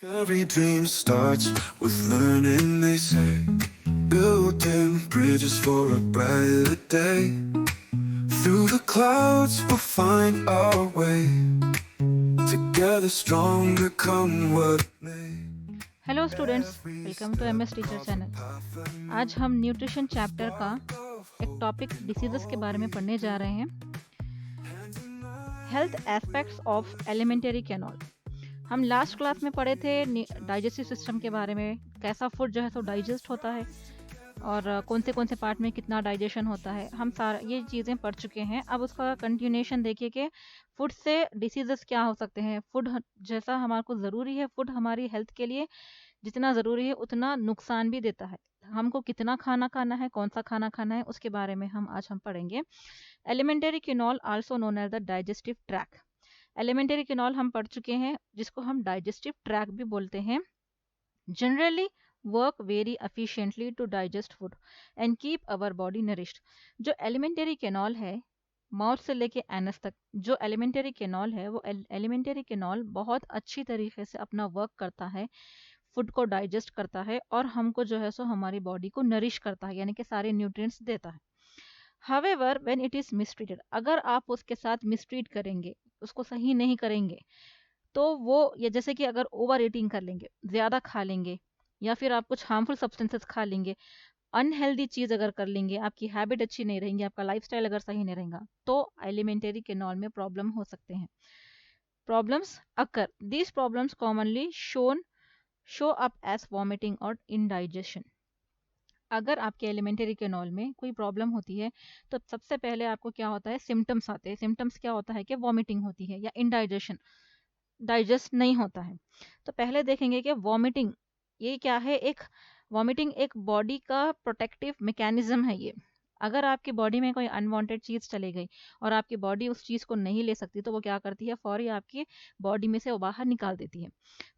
Every dream starts with learning, they say. Building bridges for a brighter day. Through the clouds we'll find our way. Together stronger come what may. Hello students, Every welcome to step MS teacher carves a channel. path आज anew. हम nutrition A chapter का spark of एक hope topic in diseases के all बारे में we पढ़ने जा do. रहे हैं। Hand in health hand aspects we'll of push elementary through. Canal. हम लास्ट क्लास में पढ़े थे डाइजेस्टिव सिस्टम के बारे में, कैसा फूड जो है सो डाइजेस्ट होता है और कौन से पार्ट में कितना डाइजेशन होता है। हम सारा ये चीज़ें पढ़ चुके हैं। अब उसका कंटिन्यूएशन देखिए कि फूड से डिसीजेस क्या हो सकते हैं। फूड जैसा हमारे को ज़रूरी है, फूड हमारी हेल्थ के लिए जितना ज़रूरी है उतना नुकसान भी देता है। हमको कितना खाना खाना है, कौन सा खाना खाना है, उसके बारे में हम पढ़ेंगे। Elementary canal also known as the digestive tract. Elementary canal हम पढ़ चुके हैं, जिसको हम डाइजेस्टिव ट्रैक भी बोलते हैं। Generally work very efficiently to digest food and keep our body nourished. जो एलिमेंटरी केनॉल है, माउथ से लेके एनस तक जो एलिमेंटरी केनॉल है, वो एलिमेंटरी केनॉल बहुत अच्छी तरीके से अपना वर्क करता है, फूड को डाइजेस्ट करता है और हमको जो है सो हमारी बॉडी को नरिश करता है, यानी कि सारे न्यूट्रिएंट्स देता है। However when it is mistreated, अगर आप उसके साथ मिसट्रीट करेंगे, उसको सही नहीं करेंगे, तो वो ये जैसे कि अगर ओवर ईटिंग कर लेंगे, ज़्यादा खा लेंगे, या फिर आप कुछ हार्मफुल सब्सटेंसेस खा लेंगे, अनहेल्दी चीज़ अगर कर लेंगे, आपकी हैबिट अच्छी नहीं रहेंगी, आपका लाइफस्टाइल अगर सही नहीं रहेगा, तो एलिमेंटरी केनॉल में प्रॉब्लम हो सकते हैं। Problems occur these problems commonly show up as vomiting और इंडाइजेशन। अगर आपके एलिमेंटरी केनॉल में कोई प्रॉब्लम होती है, तो सबसे पहले आपको क्या होता है, सिम्टम्स आते हैं। सिम्टम्स क्या होता है कि वॉमिटिंग होती है या इंडाइजेशन, डाइजेस्ट नहीं होता है। तो पहले देखेंगे कि वॉमिटिंग ये क्या है। एक वॉमिटिंग एक बॉडी का प्रोटेक्टिव मैकेनिज्म है ये। अगर आपकी बॉडी में कोई अनवांटेड चीज़ चली गई और आपकी बॉडी उस चीज़ को नहीं ले सकती, तो वो क्या करती है, फौरी आपकी बॉडी में से वो बाहर निकाल देती है।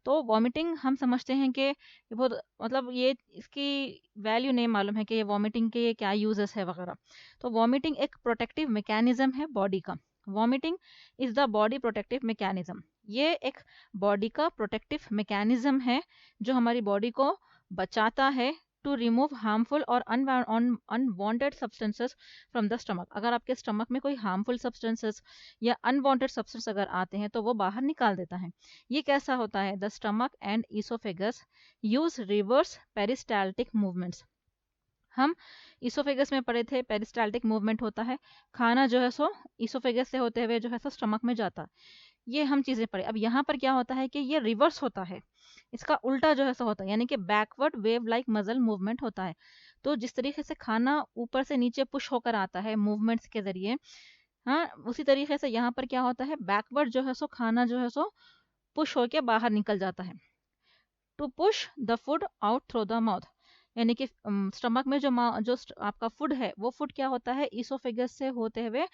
तो वॉमिटिंग हम समझते हैं कि ये बहुत मतलब ये इसकी वैल्यू नहीं मालूम है कि ये वॉमिटिंग के क्या यूजेस है वगैरह। तो वॉमिटिंग एक प्रोटेक्टिव मैकेनिज्म है बॉडी का। Vomiting is the body protective mechanism. ये एक बॉडी का प्रोटेक्टिव मैकेनिज्म है जो हमारी बॉडी को बचाता है टू रिमूव हार्मफुल और unwanted substances from the stomach. अगर आपके स्टमक में कोई हार्मफुल सब्सटेंसेस या अनवांटेड सब्सटेंस अगर आते हैं, तो वो बाहर निकाल देता है। ये कैसा होता है, the stomach and oesophagus use reverse peristaltic movements. हम ईसोफेगस में पढ़े थे, पेरिस्टाल्टिक मूवमेंट होता है, खाना जो है सो ईसोफेगस से होते हुए जो है सो स्टमक में जाता है। ये हम चीज़ें पढ़े। अब यहाँ पर क्या होता है कि ये रिवर्स होता है, इसका उल्टा जो है सो होता है, यानी कि backward wave like muscle movement होता है। तो जिस तरीके से खाना ऊपर से नीचे पुश होकर आता है मूवमेंट्स के जरिए, हाँ, उसी तरीके से यहाँ पर क्या होता है, बैकवर्ड जो है सो खाना जो है सो पुश होकर बाहर निकल जाता है। To push the food out through the mouth, यानी कि स्टमक में आपका फूड है, वो फूड क्या होता है, ईसोफेगस से होते हुए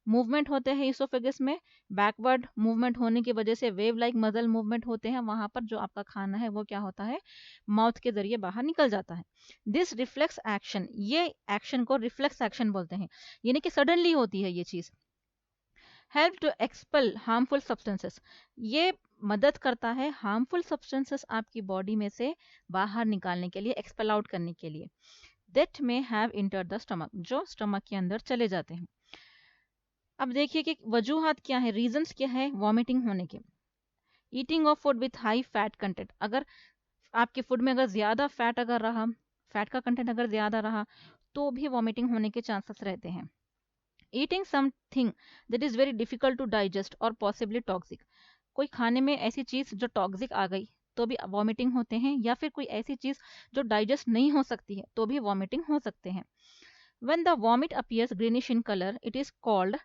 मूवमेंट होते हैं। ईसोफेगस में बैकवर्ड मूवमेंट होने की वजह से वेव लाइक मसल मूवमेंट होते हैं, वहां पर जो आपका खाना है वो क्या होता है, माउथ के जरिए बाहर निकल जाता है। दिस रिफ्लेक्स एक्शन, ये एक्शन को रिफ्लेक्स एक्शन बोलते हैं, यानी कि सडनली होती है ये चीज। Help to expel harmful substances, ये मदद करता है हार्मफुल सब्सटेंसेस आपकी बॉडी में से बाहर निकालने के लिए, एक्सपेल आउट करने के लिए। That may have enter the stomach, जो स्टमक के अंदर चले जाते हैं। अब देखिए कि वजूहात क्या है, रीजंस क्या है वॉमिटिंग होने के। Eating of food with high fat content, अगर आपके फूड में अगर ज़्यादा फैट अगर रहा, फैट का कंटेंट अगर ज़्यादा रहा, तो भी वॉमिटिंग होने के चांसेस रहते हैं। Eating something that is very difficult to digest और पॉसिबली टॉक्सिक, कोई खाने में ऐसी चीज़ जो टॉक्सिक आ गई तो भी वॉमिटिंग होते हैं, या फिर कोई ऐसी चीज़ जो डाइजेस्ट नहीं हो सकती है तो भी वॉमिटिंग हो सकते हैं। When the vomit appears greenish in color, it is called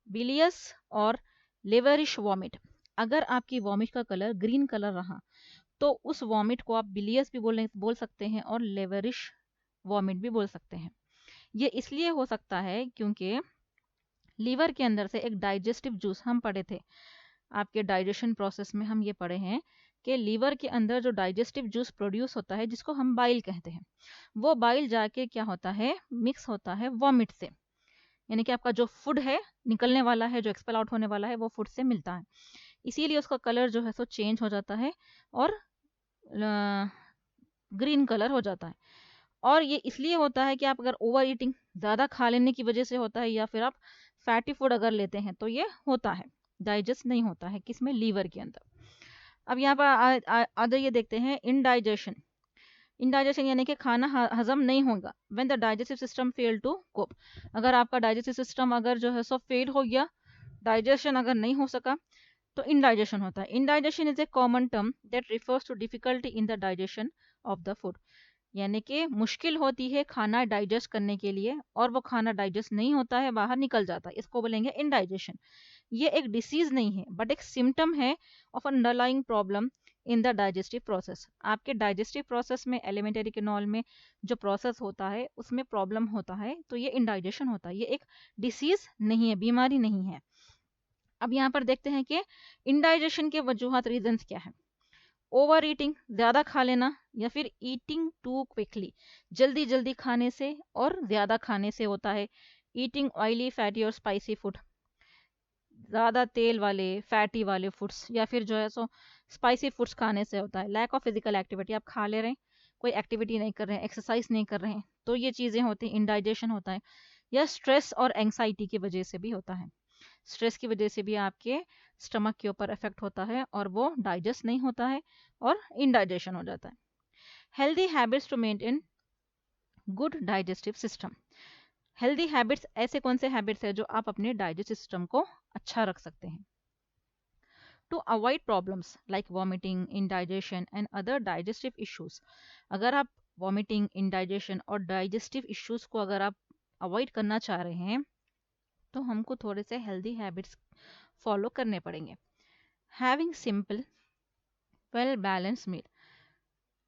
bilious और liverish vomit। अगर आपकी वॉमिट का कलर ग्रीन कलर रहा, तो उस वॉमिट को आप बिलियस भी बोल सकते हैं और लेवरिश वॉमिट भी बोल सकते हैं। ये इसलिए हो सकता है क्योंकि लीवर के अंदर से एक डाइजेस्टिव जूस, हम पढ़े थे आपके डाइजेशन प्रोसेस में, हम ये पढ़े हैं कि लीवर के अंदर जो डाइजेस्टिव जूस प्रोड्यूस होता है, जिसको हम बाइल कहते हैं, वो बाइल जाके क्या होता है, मिक्स होता है वॉमिट से। यानी कि आपका जो फूड है निकलने वाला है, जो एक्सपेल आउट होने वाला है, वो फूड से मिलता है, इसीलिए उसका कलर जो है सो चेंज हो जाता है और ग्रीन कलर हो जाता है। और ये इसलिए होता है कि आप अगर ओवर ईटिंग ज़्यादा खा लेने की वजह से होता है, या फिर आप फैटी फूड अगर लेते हैं तो ये होता है, डाइजेस्ट नहीं होता है किसमें, लीवर के अंदर। अब यहाँ पर आगे ये देखते हैं इनडाइजेशन। इनडाइजेशन यानी कि खाना हजम नहीं होगा। When the digestive system fail to cope, अगर आपका डाइजेस्टिव सिस्टम अगर जो है सो फेल हो गया, डाइजेशन अगर नहीं हो सका, तो इनडाइजेशन होता है। Indigestion is a common term that refers to difficulty in the digestion of the food, यानी कि मुश्किल होती है खाना डाइजेस्ट करने के लिए, और वो खाना डाइजेस्ट नहीं होता है, बाहर निकल जाता है, इसको बोलेंगे इनडाइजेशन। ये एक डिसीज नहीं है बट एक सिम्टम है of underlying problem in the digestive process. आपके डाइजेस्टिव प्रोसेस में, एलिमेंटरी केनॉल में जो प्रोसेस होता है उसमें प्रॉब्लम होता है, तो ये इनडाइजेशन होता है। ये एक डिसीज नहीं है, बीमारी नहीं है। अब यहाँ पर देखते हैं कि इनडाइजेशन के वजूहत, रीजंस क्या है। ओवर ईटिंग, ज़्यादा खा लेना, या फिर ईटिंग टू क्विकली, जल्दी जल्दी खाने से और ज़्यादा खाने से होता है। ईटिंग ऑयली, फैटी और स्पाइसी फूड, ज़्यादा तेल वाले फैटी वाले फूड्स या फिर जो है सो स्पाइसी फूड्स खाने से होता है। लैक ऑफ फिजिकल एक्टिविटी, आप खा ले रहे हैं, कोई एक्टिविटी नहीं कर रहे हैं, एक्सरसाइज नहीं कर रहे हैं, तो ये चीज़ें होती हैं, इंडाइजेशन होता है। या स्ट्रेस और एंग्जाइटी की वजह से भी होता है। स्ट्रेस की वजह से भी आपके स्टमक के ऊपर इफेक्ट होता है और वो डाइजेस्ट नहीं होता है और इंडाइजेशन हो जाता है। Healthy habits to maintain good digestive system. Healthy habits ऐसे कौन से हैबिट्स है जो आप अपने डाइजेस्टिव सिस्टम को अच्छा रख सकते हैं। To avoid problems like vomiting, indigestion and other digestive issues, अगर आप वॉमिटिंग, इंडाइजेशन और डाइजेस्टिव इश्यूज को अगर आप अवॉइड करना चाह रहे हैं, तो हमको थोड़े से हेल्दी हैबिट्स फॉलो करने पड़ेंगे। Having simple well balance meal,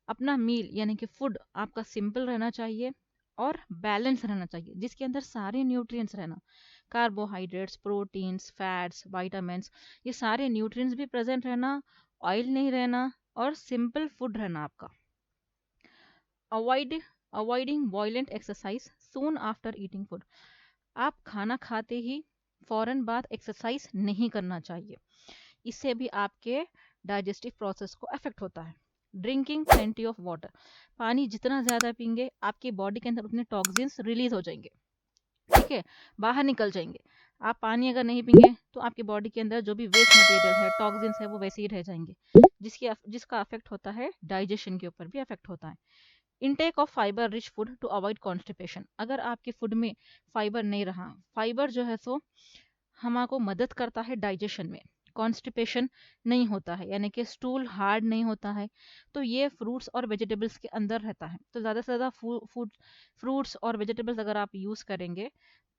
अपना मील यानी कि फूड आपका सिंपल रहना चाहिए और बैलेंस रहना चाहिए, जिसके अंदर सारे न्यूट्रिएंट्स रहना, कार्बोहाइड्रेट्स, प्रोटीन्स, फैट्स, विटामिन्स, ये सारे न्यूट्रिएंट्स भी प्रेजेंट रहना, ऑयल नहीं रहना और सिंपल फूड रहना आपका। Avoid avoiding violent exercise soon after eating food, आप खाना खाते ही फौरन बाद एक्सरसाइज नहीं करना चाहिए, इससे भी आपके डाइजेस्टिव प्रोसेस को अफेक्ट होता है। ड्रिंकिंग प्लेंटी ऑफ वाटर, पानी जितना ज़्यादा पीएंगे आपकी बॉडी के अंदर उतने टॉक्सिन्स रिलीज हो जाएंगे, ठीक है, बाहर निकल जाएंगे। आप पानी अगर नहीं पीएंगे तो आपकी बॉडी के अंदर जो भी वेस्ट मटेरियल है, टॉक्सिन्स है, वो वैसे ही रह जाएंगे, जिसका अफेक्ट होता है डाइजेशन के ऊपर भी अफेक्ट होता है। Intake of fibre rich food to avoid constipation, अगर आपके फूड में फाइबर नहीं रहा, फाइबर जो है सो हमारे मदद करता है डाइजेशन में, कॉन्स्टिपेशन नहीं होता है, यानी कि स्टूल हार्ड नहीं होता है, तो ये फ्रूट्स और वेजिटेबल्स के अंदर रहता है। तो ज़्यादा से ज़्यादा फ्रूट्स और वेजिटेबल्स अगर आप यूज़ करेंगे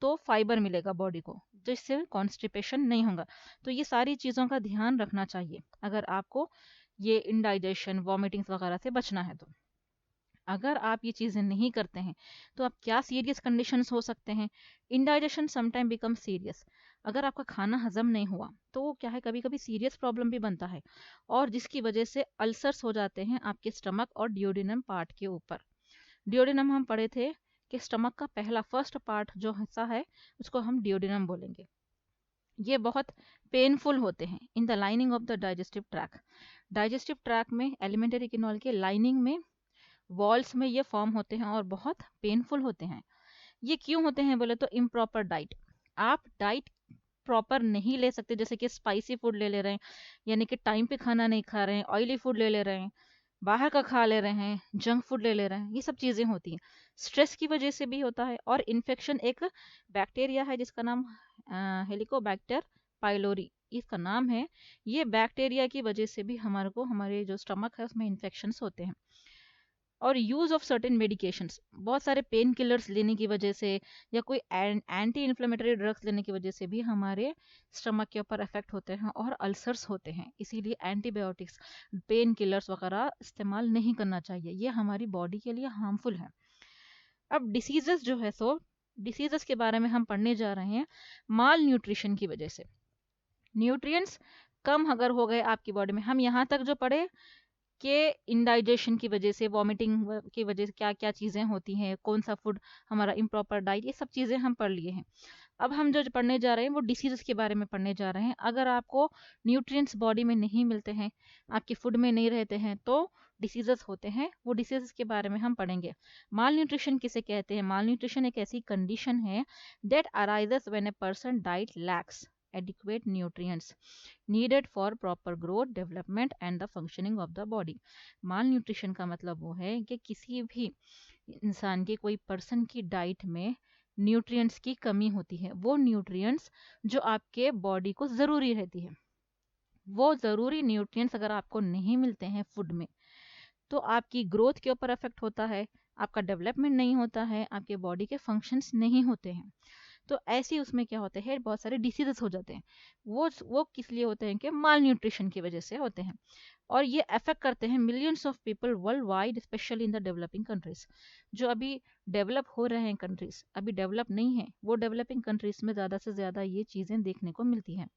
तो फाइबर मिलेगा बॉडी को, जिससे कॉन्स्टिपेशन नहीं होगा। तो ये सारी चीज़ों का ध्यान रखना चाहिए अगर आपको ये इनडाइजेशन, वॉमिटिंग्स वगैरह से बचना है। तो अगर आप ये चीज़ें नहीं करते हैं तो आप क्या सीरियस कंडीशंस हो सकते हैं। इनडाइजेशन समटाइम बिकम सीरियस, अगर आपका खाना हजम नहीं हुआ तो वो क्या है, कभी कभी सीरियस प्रॉब्लम भी बनता है, और जिसकी वजह से अल्सर्स हो जाते हैं आपके स्टमक और डियोडिनम पार्ट के ऊपर। डियोडिनम हम पढ़े थे कि स्टमक का पहला फर्स्ट पार्ट जो हिस्सा है उसको हम डियोडिनम बोलेंगे। ये बहुत पेनफुल होते हैं in the lining of the digestive track. Digestive track में, एलिमेंटरी किनॉल के लाइनिंग में, वॉल्स में ये फॉर्म होते हैं और बहुत पेनफुल होते हैं। ये क्यों होते हैं बोले तो इम्प्रॉपर डाइट, आप डाइट प्रॉपर नहीं ले सकते, जैसे कि स्पाइसी फूड ले ले रहे हैं, यानी कि टाइम पे खाना नहीं खा रहे हैं, ऑयली फूड ले ले रहे हैं, बाहर का खा ले रहे हैं, जंक फूड ले ले रहे हैं, ये सब चीज़ें होती हैं। स्ट्रेस की वजह से भी होता है, और इन्फेक्शन, एक बैक्टीरिया है जिसका नाम हेलिकोबैक्टर पाइलोरी इसका नाम है, ये बैक्टीरिया की वजह से भी हमारे को, हमारे जो स्टमक है उसमें इन्फेक्शंस होते हैं। और यूज़ ऑफ सर्टेन मेडिकेशंस, बहुत सारे पेन किलर्स लेने की वजह से या कोई एंटी इन्फ्लेमेटरी ड्रग्स लेने की वजह से भी हमारे स्टमक के ऊपर इफेक्ट होते हैं और अल्सर्स होते हैं, इसीलिए एंटीबायोटिक्स, पेन किलर्स वगैरह इस्तेमाल नहीं करना चाहिए, ये हमारी बॉडी के लिए हार्मफुल है। अब डिसीजेस जो है सो डिसीजेस के बारे में हम पढ़ने जा रहे हैं। माल न्यूट्रिशन की वजह से न्यूट्रिएंट्स कम अगर हो गए आपकी बॉडी में, हम यहाँ तक जो पढ़े कि इंडाइजेशन की वजह से, वॉमिटिंग की वजह से क्या क्या चीज़ें होती हैं, कौन सा फूड, हमारा इम्प्रॉपर डाइट, ये सब चीज़ें हम पढ़ लिए हैं। अब हम जो पढ़ने जा रहे हैं वो डिसीज़ के बारे में पढ़ने जा रहे हैं। अगर आपको न्यूट्रिएंट्स बॉडी में नहीं मिलते हैं, आपके फूड में नहीं रहते हैं, तो डिसीजेस होते हैं, वो डिसीजेस के बारे में हम पढ़ेंगे। माल न्यूट्रिशन किसे कहते हैं? माल न्यूट्रिशन एक ऐसी कंडीशन है that arises when a person diet lakhs adequate nutrients needed for proper growth, development and the functioning of the body. malnutrition का मतलब वो है कि किसी भी इंसान के, कोई पर्सन की डाइट में न्यूट्रिएंट्स की कमी होती है। वो न्यूट्रिएंट्स जो आपके बॉडी को ज़रूरी रहती है, वो ज़रूरी न्यूट्रिएंट्स अगर आपको नहीं मिलते हैं फूड में, तो आपकी ग्रोथ के ऊपर इफेक्ट होता है, आपका डेवलपमेंट नहीं होता है, आपके बॉडी के फंक्शंस नहीं होते हैं। तो ऐसे ही उसमें क्या होते हैं, बहुत सारे डिसीजेस हो जाते हैं। वो किस लिए होते हैं कि माल न्यूट्रिशन की वजह से होते हैं, और ये अफेक्ट करते हैं millions of people world wide, specially in the developing countries. जो अभी डेवलप हो रहे हैं कंट्रीज, अभी डेवलप नहीं है, वो डेवलपिंग कंट्रीज में ज़्यादा से ज़्यादा ये चीज़ें देखने को मिलती हैं।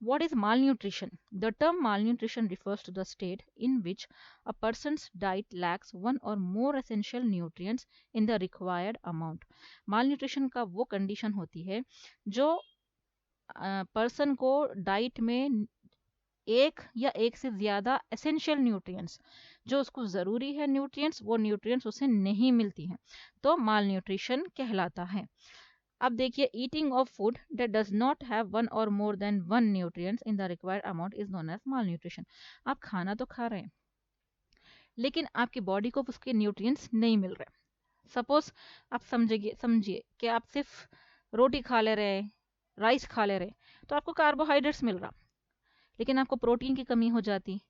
What is malnutrition? The term malnutrition refers to the state in which a person's diet lacks one or more essential nutrients in the required amount. Malnutrition का वो कंडीशन होती है जो पर्सन को डाइट में एक या एक से ज़्यादा एसेंशियल न्यूट्रिएंट्स, जो उसको ज़रूरी है न्यूट्रिएंट्स, वो न्यूट्रिएंट्स उसे नहीं मिलती हैं, तो माल न्यूट्रिशन कहलाता है। अब देखिए, eating of food that does not have one or more than one nutrients in the required amount is known as malnutrition. आप खाना तो खा रहे हैं, लेकिन आपकी बॉडी को उसके न्यूट्रिएंट्स नहीं मिल रहे। सपोज आप समझिए कि आप सिर्फ रोटी खा ले रहे हैं, राइस खा ले रहे हैं, तो आपको कार्बोहाइड्रेट्स मिल रहा, लेकिन आपको प्रोटीन की कमी हो जाती,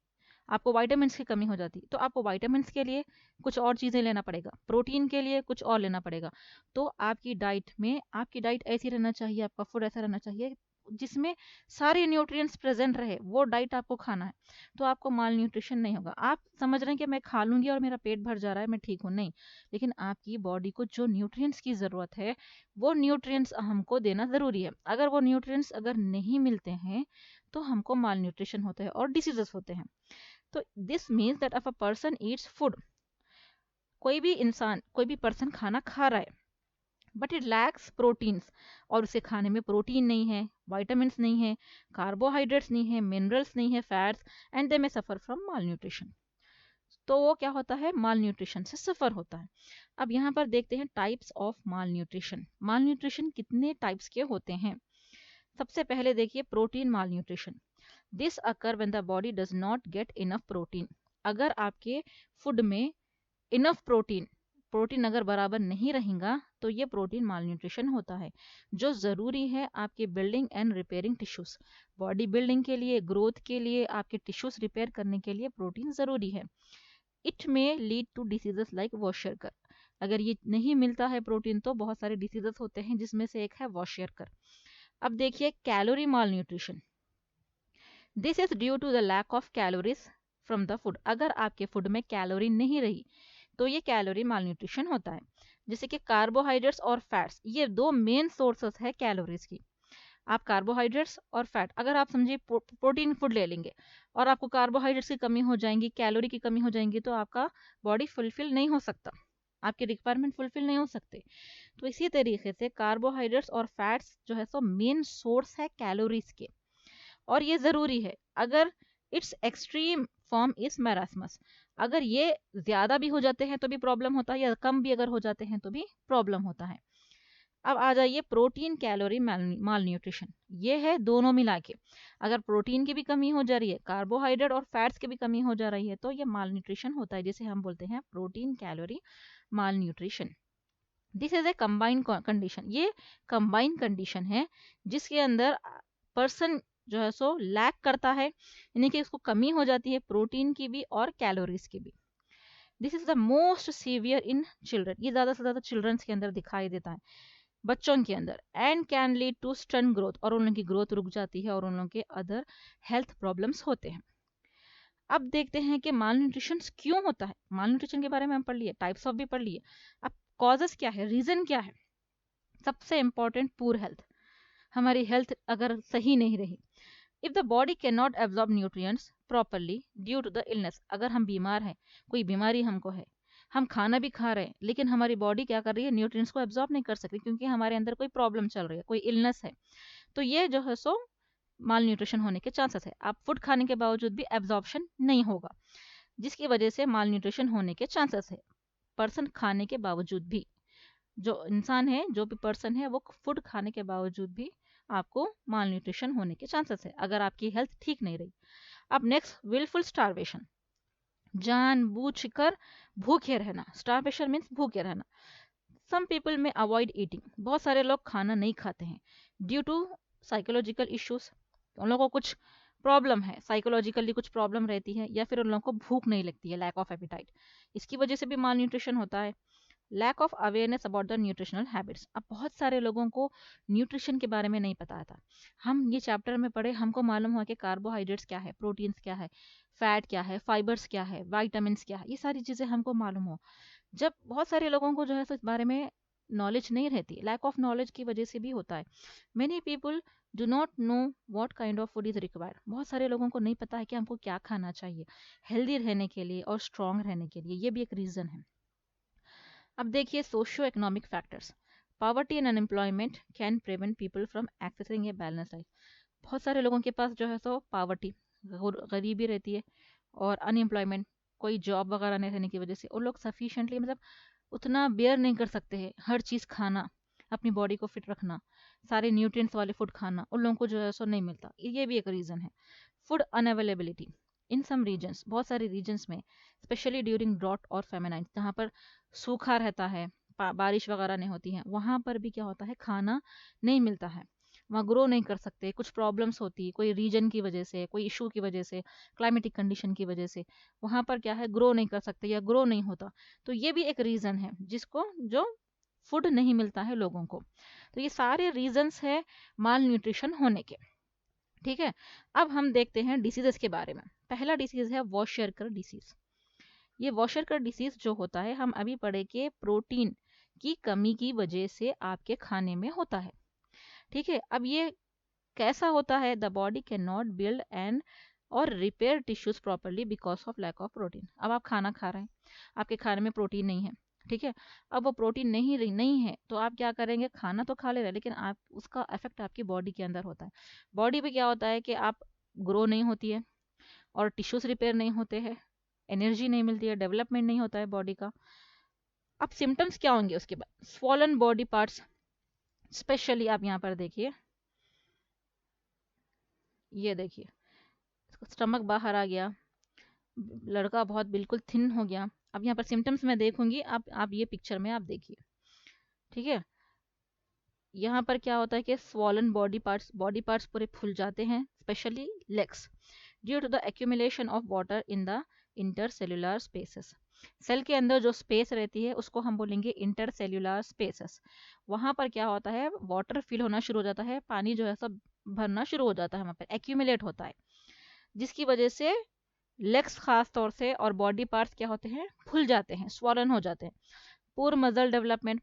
आपको वाइटामिन्स की कमी हो जाती, तो आपको वाइटामिन्स के लिए कुछ और चीज़ें लेना पड़ेगा, प्रोटीन के लिए कुछ और लेना पड़ेगा। तो आपकी डाइट ऐसी रहना चाहिए, आपका फूड ऐसा रहना चाहिए जिसमें सारे न्यूट्रिएंट्स प्रेजेंट रहे, वो डाइट आपको खाना है, तो आपको माल न्यूट्रिशन नहीं होगा। आप समझ रहे हैं कि मैं खा लूंगी और मेरा पेट भर जा रहा है, मैं ठीक हूँ, नहीं, लेकिन आपकी बॉडी को जो न्यूट्रिएंट्स की ज़रूरत है, वो न्यूट्रिएंट्स हमको देना ज़रूरी है। अगर वो न्यूट्रिएंट्स अगर नहीं मिलते हैं, तो हमको माल न्यूट्रिशन होता है और डिसीजेस होते हैं। तो this means that if a person Yeats food, कोई भी पर्सन खाना खा रहा है, बट इट लैक्स प्रोटीन्स, और उसे खाने में प्रोटीन नहीं है, वाइटामिन्स नहीं है, कार्बोहाइड्रेट्स नहीं है, मिनरल्स नहीं है, फैट्स, एंड दे में सफर फ्रॉम माल न्यूट्रिशन। तो वो क्या होता है, माल न्यूट्रिशन से सफर होता है। अब यहाँ पर देखते हैं types of mall nutrition. Mall nutrition कितने टाइप्स के होते हैं? सबसे पहले देखिए protein mall nutrition. This occur when the body does not get enough protein. अगर आपके फूड में इनफ प्रोटीन अगर बराबर नहीं रहेगा, तो ये प्रोटीन माल न्यूट्रिशन होता है। जो ज़रूरी है आपके building and repairing tissues, body building के लिए, ग्रोथ के लिए, आपके टिश्यूज रिपेयर करने के लिए प्रोटीन ज़रूरी है। इट में लीड टू डिसीजेस लाइक वॉशियरकर। अगर ये नहीं मिलता है प्रोटीन, तो बहुत सारे डिसीजेस होते हैं, जिसमें से एक है वॉशियरकर। अब देखिए calorie malnutrition. This is due to the lack of calories from the food. अगर आपके फूड में कैलोरी नहीं रही, तो ये कैलोरी माल न्यूट्रिशन होता है। जैसे कि कार्बोहाइड्रेट्स और फैट्स, ये दो मेन सोर्सेस है कैलोरीज की। आप कार्बोहाइड्रेट्स और फैट, अगर आप समझिए प्रोटीन फूड ले लेंगे और आपको कार्बोहाइड्रेट्स की कमी हो जाएंगी, कैलोरी की कमी हो जाएंगी, तो आपका बॉडी फुलफिल नहीं हो सकता, आपके रिक्वायरमेंट फुलफिल नहीं हो सकते। तो इसी तरीके से कार्बोहाइड्रेट्स और फैट्स जो है सो मेन सोर्स है कैलोरीज के, और ये ज़रूरी है। अगर it's extreme form is marasmus, अगर ये ज़्यादा भी हो जाते हैं तो भी प्रॉब्लम होता है, या कम भी अगर हो जाते हैं तो भी प्रॉब्लम होता है। अब आ जाइए प्रोटीन कैलोरी माल न्यूट्रिशन। ये है दोनों मिला के, अगर प्रोटीन की भी कमी हो जा रही है, कार्बोहाइड्रेट और फैट्स की भी कमी हो जा रही है, तो ये माल न्यूट्रिशन होता है, जिसे हम बोलते हैं protein calorie malnutrition. This is a combined condition. ये कंबाइंड कंडीशन है जिसके अंदर पर्सन जो है सो लैक करता है, यानी कि उसको कमी हो जाती है प्रोटीन की भी और कैलोरीज की भी। This is the most severe in children. ये ज़्यादा से ज़्यादा चिल्ड्रंस के अंदर दिखाई देता है, बच्चों के अंदर, and can lead to stunt growth, और उन लोगों की ग्रोथ रुक जाती है और उन लोगों के अदर हेल्थ प्रॉब्लम्स होते हैं। अब देखते हैं कि माल न्यूट्रिशन क्यों होता है। माल न्यूट्रिशन के बारे में हम पढ़ लिए, टाइप्स ऑफ भी पढ़ लिए। अब कॉजेस क्या है, रीजन क्या है? सबसे इंपॉर्टेंट पुअर हेल्थ, हमारी हेल्थ अगर सही नहीं रही। If the body can not absorb nutrients properly due to the illness, अगर हम बीमार हैं, कोई बीमारी हमको है, हम खाना भी खा रहे हैं, लेकिन हमारी बॉडी क्या कर रही है, न्यूट्रिएंट्स को एब्जॉर्ब नहीं कर सकती, क्योंकि हमारे अंदर कोई प्रॉब्लम चल रही है, कोई इलनेस है, तो ये जो है सो माल न्यूट्रिशन होने के चांसेस है। आप फूड खाने के बावजूद भी एब्जॉर्प्शन नहीं होगा। जिसकी वजह से माल न्यूट्रिशन होने के चांसेस है। पर्सन खाने के बावजूद भी, जो इंसान है, जो भी पर्सन है, वो फूड खाने के बावजूद भी आपको माल न्यूट्रिशन होने के चांसेस है अगर आपकी हेल्थ ठीक नहीं रही। अब नेक्स्ट, विलफुल स्टारवेशन, जानबूझकर भूखे रहना। स्टारवेशन मीन्स भूखे रहना। सम पीपल में अवॉइड ईटिंग, बहुत सारे लोग खाना नहीं खाते हैं ड्यू टू साइकोलॉजिकल इश्यूज। उन लोगों को कुछ प्रॉब्लम है, साइकोलॉजिकली कुछ प्रॉब्लम रहती है, या फिर उन लोगों को भूख नहीं लगती है, लैक ऑफ एपिटाइट, इसकी वजह से भी माल न्यूट्रिशन होता है। Lack of awareness about the nutritional habits, अब बहुत सारे लोगों को न्यूट्रिशन के बारे में नहीं पता था। हम ये चैप्टर में पढ़े, हमको मालूम हुआ कि कार्बोहाइड्रेट्स क्या है, प्रोटीन्स क्या है, फैट क्या है, फाइबर्स क्या है, वाइटामिन क्या है, ये सारी चीज़ें हमको मालूम हो। जब बहुत सारे लोगों को जो है इस बारे में नॉलेज नहीं रहती, लैक ऑफ नॉलेज की वजह से भी होता है। Many people do not know what kind of food is required, बहुत सारे लोगों को नहीं पता है कि हमको क्या खाना चाहिए हेल्दी रहने के लिए और स्ट्रांग रहने के लिए, ये भी एक रीज़न है। अब देखिए socio economic factors, poverty and unemployment can prevent people from accessing a balance life. बहुत सारे लोगों के पास जो है सो पॉवर्टी, गरीबी रहती है, और अनएम्प्लॉयमेंट, कोई जॉब वगैरह नहीं रहने की वजह से वो लोग सफिशेंटली, मतलब उतना बेयर नहीं कर सकते हैं हर चीज़ खाना, अपनी बॉडी को फिट रखना, सारे न्यूट्रिएंट्स वाले फूड खाना उन लोगों को जो है सो नहीं मिलता, ये भी एक रीज़न है। फूड अनअवेलेबिलिटी इन सम रीजन्स, बहुत सारे रीजन्स में, स्पेशली ड्यूरिंग ड्रॉट और फेमिनाइन, जहाँ पर सूखा रहता है, बारिश वगैरह नहीं होती है, वहाँ पर भी क्या होता है, खाना नहीं मिलता है, वहाँ ग्रो नहीं कर सकते, कुछ प्रॉब्लम्स होती, कोई रीजन की वजह से, कोई इशू की वजह से, क्लाइमेटिक कंडीशन की वजह से वहाँ पर क्या है, ग्रो नहीं कर सकते या ग्रो नहीं होता। तो ये भी एक रीज़न है जिसको, जो फूड नहीं मिलता है लोगों को। तो ये सारे रीजंस है माल न्यूट्रिशन होने के। ठीक है, अब हम देखते हैं डिसीजेस के बारे में। पहला डिसीज है वॉशरकर डिसीज। ये वॉशरकर डिसीज जो होता है, हम अभी पढ़े कि प्रोटीन की कमी की वजह से आपके खाने में होता है। ठीक है, अब ये कैसा होता है, the body can not build and or repair tissues properly because of lack of protein. अब आप खाना खा रहे हैं, आपके खाने में प्रोटीन नहीं है, ठीक है, अब वो प्रोटीन नहीं है तो आप क्या करेंगे, खाना तो खा ले रहे हैं लेकिन आप उसका इफेक्ट आपकी बॉडी के अंदर होता है। बॉडी पे क्या होता है कि आप ग्रो नहीं होती है, और टिश्यूज रिपेयर नहीं होते हैं, एनर्जी नहीं मिलती है, डेवलपमेंट नहीं होता है बॉडी का। अब सिम्टम्स क्या होंगे उसके बाद, स्वॉलन बॉडी पार्ट्स, स्पेशली आप यहाँ पर देखिए, ये देखिए, स्टमक बाहर आ गया, लड़का बहुत बिल्कुल थिन हो गया। अब यहाँ पर सिम्टम्स मैं देखूंगी, आप ये पिक्चर में आप देखिए, ठीक है। यहाँ पर क्या होता है कि स्वॉलन बॉडी पार्ट्स पूरे फूल जाते हैं, specially legs, due to the accumulation of water in the intercellular spaces. Cell के अंदर जो स्पेस रहती है उसको हम बोलेंगे इंटरसेल्युलर स्पेसेस। वहाँ पर क्या होता है, वाटर फिल होना शुरू हो जाता है, पानी जो है सब भरना शुरू हो जाता है, वहाँ पर एक्यूमुलेट होता है, जिसकी वजह से लेग्स खास तौर से और बॉडी पार्ट्स क्या होते हैं, फूल जाते हैं, स्वॉलन हो जाते हैं। पूर मजल डेवलपमेंट,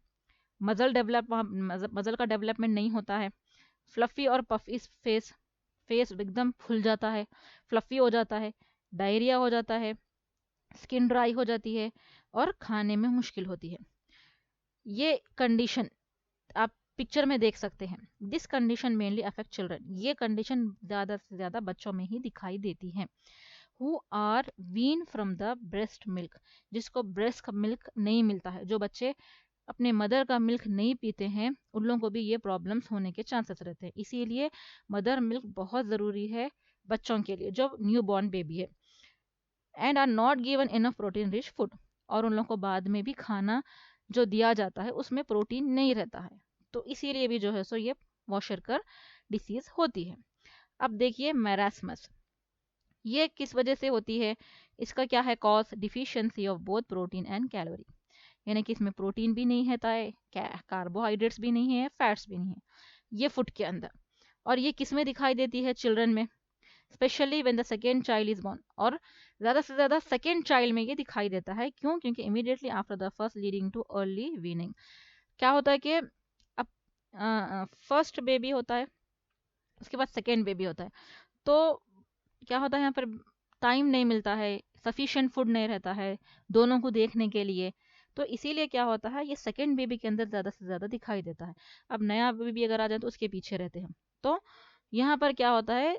मजल का डेवलपमेंट नहीं होता है। फ्लफी और पफी फेस, फेस एकदम फूल जाता है, फ्लफी हो जाता है, डायरिया हो जाता है, स्किन ड्राई हो जाती है, और खाने में मुश्किल होती है। ये कंडीशन आप पिक्चर में देख सकते हैं। This condition mainly affect children, ये कंडीशन ज़्यादा से ज़्यादा बच्चों में ही दिखाई देती है। Who are wean from the breast milk, जिसको ब्रेस्ट मिल्क नहीं मिलता है, जो बच्चे अपने मदर का मिल्क नहीं पीते हैं, उन लोगों को भी ये प्रॉब्लम्स होने के चांसेस रहते हैं। इसीलिए मदर मिल्क बहुत ज़रूरी है बच्चों के लिए, जो न्यू बॉर्न बेबी है। And are not given enough protein rich food, और उन लोगों को बाद में भी खाना जो दिया जाता है उसमें प्रोटीन नहीं रहता है, तो इसीलिए भी जो है सो ये वॉशरकर डिसीज होती है। अब देखिए मैरास्मस, ये किस वजह से होती है, इसका क्या है cause, deficiency of both protein and calorie, यानी कि इसमें प्रोटीन भी नहीं रहता है, कार्बोहाइड्रेट्स भी नहीं है, फैट्स भी नहीं है ये फूड के अंदर। और ये किस में दिखाई देती है, चिल्ड्रन में, specially when the second child is born, और ज़्यादा से ज़्यादा सेकेंड चाइल्ड में ये दिखाई देता है। क्यों, क्योंकि immediately after the first leading too early weaning, क्या होता है कि अब फर्स्ट बेबी होता है, उसके बाद सेकेंड बेबी होता है, तो क्या होता है यहाँ पर टाइम नहीं मिलता है, सफिशिएंट फूड नहीं रहता है दोनों को देखने के लिए, तो इसीलिए क्या होता है ये सेकेंड बेबी के अंदर ज़्यादा से ज़्यादा दिखाई देता है। अब नया बेबी अगर आ जाए तो उसके पीछे रहते हैं, तो यहाँ पर क्या होता है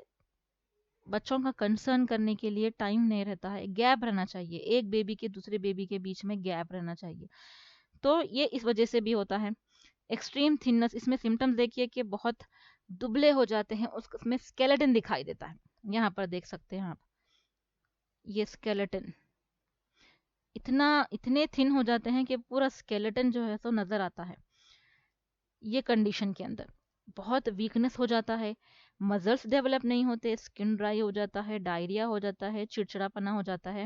बच्चों का कंसर्न करने के लिए टाइम नहीं रहता है, गैप रहना चाहिए, एक बेबी के दूसरे बेबी के बीच में गैप रहना चाहिए। तो ये इस वजह से भी होता है। एक्सट्रीम थिननेस, इसमें सिम्टम्स देखिए कि बहुत दुबले हो जाते हैं, उसमें स्केलेटन दिखाई देता है। यहाँ पर देख सकते हैं आप, ये स्केलेटन इतने थिन हो जाते हैं कि पूरा स्केलेटन जो है सो नजर आता है। ये कंडीशन के अंदर बहुत वीकनेस हो जाता है, मजल्स डेवलप नहीं होते, स्किन ड्राई हो जाता है, डायरिया हो जाता है, चिड़चिड़ापना हो जाता है।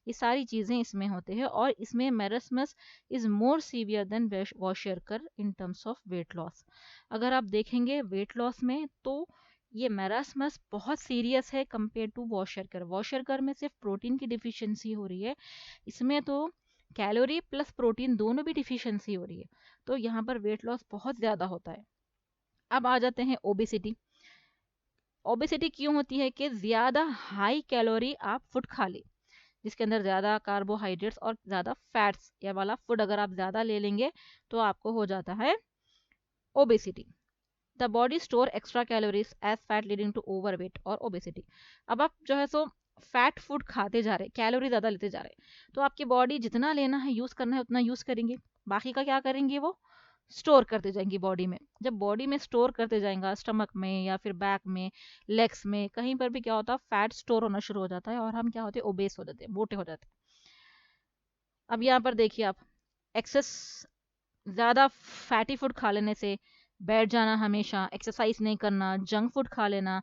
ये सारी चीज़ें इसमें होते हैं, और इसमें marasmus is more severe than kwashiorkor in terms of weight loss. अगर आप देखेंगे वेट लॉस में, तो ये मेरास्मस बहुत सीरियस है कंपेयर टू वॉशरकर। वॉशरकर में सिर्फ प्रोटीन की डिफिशियंसी हो रही है, इसमें तो कैलोरी प्लस प्रोटीन दोनों भी डिफिशियंसी हो रही है। तो यहाँ पर वेट लॉस बहुत ज़्यादा होता है। अब आ जाते हैं ओबेसिटी। ओबेसिटी क्यों होती है कि ज़्यादा हाई कैलोरी आप फूड खा ले, जिसके अंदर ज़्यादा कार्बोहाइड्रेट्स और ज़्यादा फैट्स या वाला फूड अगर आप ज़्यादा ले लेंगे तो आपको हो जाता है obesity. The body store extra calories as fat leading to overweight और ओबेसिटी। अब आप जो है सो फैट फूड खाते जा रहे, कैलोरी ज़्यादा लेते जा रहे, तो आपकी बॉडी जितना लेना है, यूज़ करना है, उतना यूज़ करेंगे, बाकी का क्या करेंगे, वो स्टोर करते जाएंगी बॉडी में। जब बॉडी में स्टोर करते जाएगा, स्टमक में या फिर बैक में, लेग्स में, कहीं पर भी क्या होता है, फैट स्टोर होना शुरू हो जाता है, और हम क्या होते हैं, ओबेस हो जाते हैं, मोटे हो जाते हैं। अब यहाँ पर देखिए आप, एक्सेस ज़्यादा फैटी फूड खा लेने से, बैठ जाना हमेशा, एक्सरसाइज नहीं करना, जंक फूड खा लेना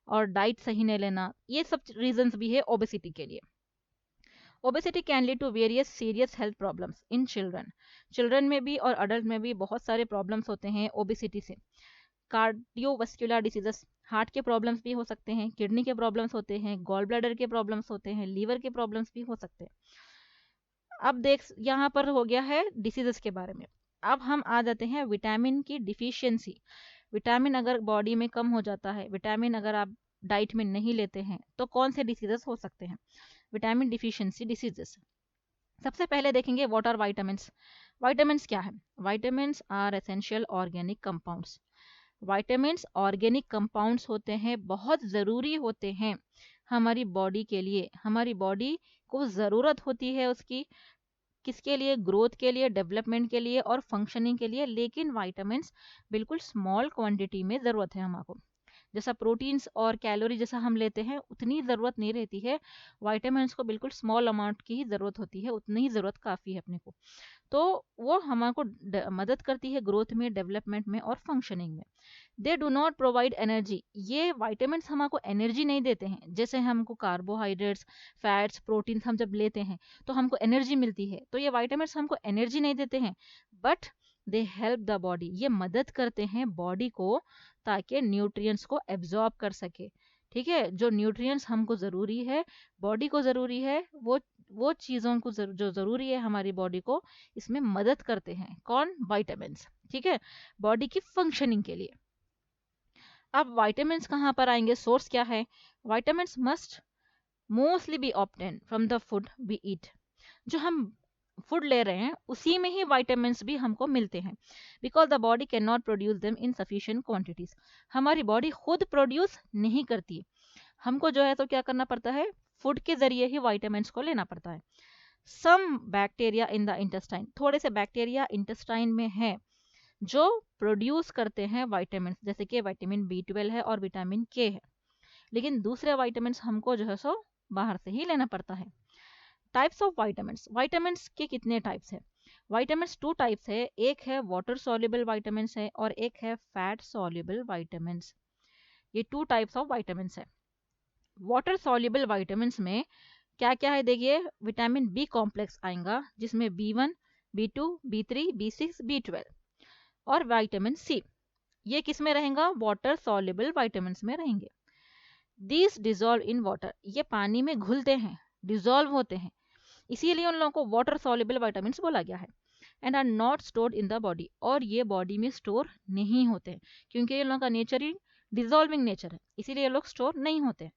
और डाइट सही नहीं लेना, ये सब रीजंस भी है ओबेसिटी के लिए। Obesity can lead to various serious health problems in children. Children में भी और अडल्ट में भी बहुत सारे प्रॉब्लम्स होते हैं ओबेसिटी से। कार्डियोवास्कुलर डिसीजेस, हार्ट के प्रॉब्लम्स भी हो सकते हैं, किडनी के प्रॉब्लम्स होते हैं, गॉल ब्लैडर के प्रॉब्लम्स होते हैं, लीवर के प्रॉब्लम्स भी हो सकते हैं। अब देख, यहाँ पर हो गया है डिसीजेस के बारे में। अब हम आ जाते हैं विटामिन की डिफिशियंसी। विटामिन अगर बॉडी में कम हो जाता है, विटामिन अगर आप डाइट में नहीं लेते हैं, तो कौन से डिसीजेस हो सकते हैं, विटामिन डिफिशियंसी डिसीजेस। सबसे पहले देखेंगे व्हाट आर विटामिन्स। विटामिन्स क्या है, vitamins are essential organic compounds. Vitamins organic compounds होते हैं, बहुत ज़रूरी होते हैं हमारी बॉडी के लिए। हमारी बॉडी को ज़रूरत होती है उसकी, किसके लिए, ग्रोथ के लिए, डेवलपमेंट के लिए और फंक्शनिंग के लिए। लेकिन विटामिन्स बिल्कुल स्मॉल क्वांटिटी में ज़रूरत है हमको। जैसा प्रोटीन्स और कैलोरी जैसा हम लेते हैं, उतनी ज़रूरत नहीं रहती है, विटामिन्स को बिल्कुल स्मॉल अमाउंट की ही ज़रूरत होती है, उतनी ही ज़रूरत काफ़ी है अपने को। तो वो हमको मदद करती है ग्रोथ में, डेवलपमेंट में और फंक्शनिंग में। They do not provide energy, ये विटामिन्स हमको एनर्जी नहीं देते हैं। जैसे हमको कार्बोहाइड्रेट्स, फैट्स, प्रोटीन्स हम जब लेते हैं तो हमको एनर्जी मिलती है, तो ये विटामिन्स हमको एनर्जी नहीं देते हैं, but they help the body, ये मदद करते हैं बॉडी को, ताकि न्यूट्रिएंट्स को एब्जॉर्ब कर सके। ठीक है, जो न्यूट्रिएंट्स हमको ज़रूरी है, बॉडी को ज़रूरी है, वो चीज़ों को जो ज़रूरी है हमारी बॉडी को, इसमें मदद करते हैं कौन, विटामिन्स। ठीक है, बॉडी की फंक्शनिंग के लिए। अब विटामिन्स कहाँ पर आएंगे, सोर्स क्या है, vitamins must mostly be obtain from the food we eat. जो हम फूड ले रहे हैं उसी में ही विटामिन्स भी हमको मिलते हैं, because the body can not produce them in sufficient quantities. हमारी बॉडी खुद प्रोड्यूस नहीं करती, हमको जो है तो क्या करना पड़ता है, फूड के जरिए ही विटामिन्स को लेना पड़ता है। Some bacteria in the intestine, थोड़े से बैक्टीरिया इंटेस्टाइन में है जो प्रोड्यूस करते हैं विटामिन, जैसे कि विटामिन B12 है और विटामिन K है। लेकिन दूसरे विटामिन हमको जो है सो बाहर से ही लेना पड़ता है। टाइप्स ऑफ विटामिन्स, विटामिन्स के कितने टाइप्स है, विटामिन्स 2 टाइप्स है, एक है वाटर सॉल्युबल विटामिन्स है और एक है फैट सॉल्युबल विटामिन्स। ये 2 टाइप्स ऑफ विटामिन्स है। वाटर सॉल्युबल विटामिन्स में क्या क्या है, देखिए विटामिन बी कॉम्प्लेक्स आएगा, जिसमें B1, B2, B3, B6, B12 और विटामिन सी, ये किस में रहेगा, वाटर सॉल्युबल विटामिन्स में रहेंगे। दीज डिजोल्व इन वाटर, ये पानी में घुलते हैं, डिजोल्व होते हैं, इसीलिए उन लोगों को वाटर सॉल्युबल विटामिन्स बोला गया है। And are not stored in the body, और ये बॉडी में स्टोर नहीं होते हैं, क्योंकि ये लोगों का नेचर ही डिजोल्विंग नेचर है, इसीलिए ये लोग स्टोर नहीं होते।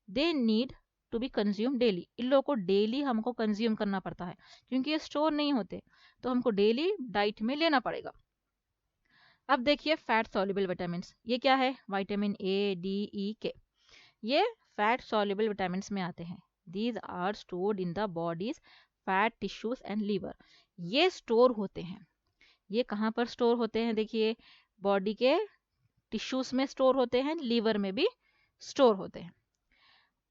They need to be consume daily, इन लोगों को डेली हमको कंज्यूम करना पड़ता है, क्योंकि ये स्टोर नहीं होते, तो हमको डेली डाइट में लेना पड़ेगा। अब देखिए फैट सॉल्युबल विटामिन्स, ये क्या है, vitamin A, D, E, K, ये फैट सॉल्युबल विटामिन में आते हैं। These are stored in the body's fat tissues and liver. ये स्टोर होते हैं। ये कहाँ पर स्टोर होते हैं? देखिए, बॉडी के टिश्यूज में स्टोर होते हैं, लीवर में भी स्टोर होते हैं।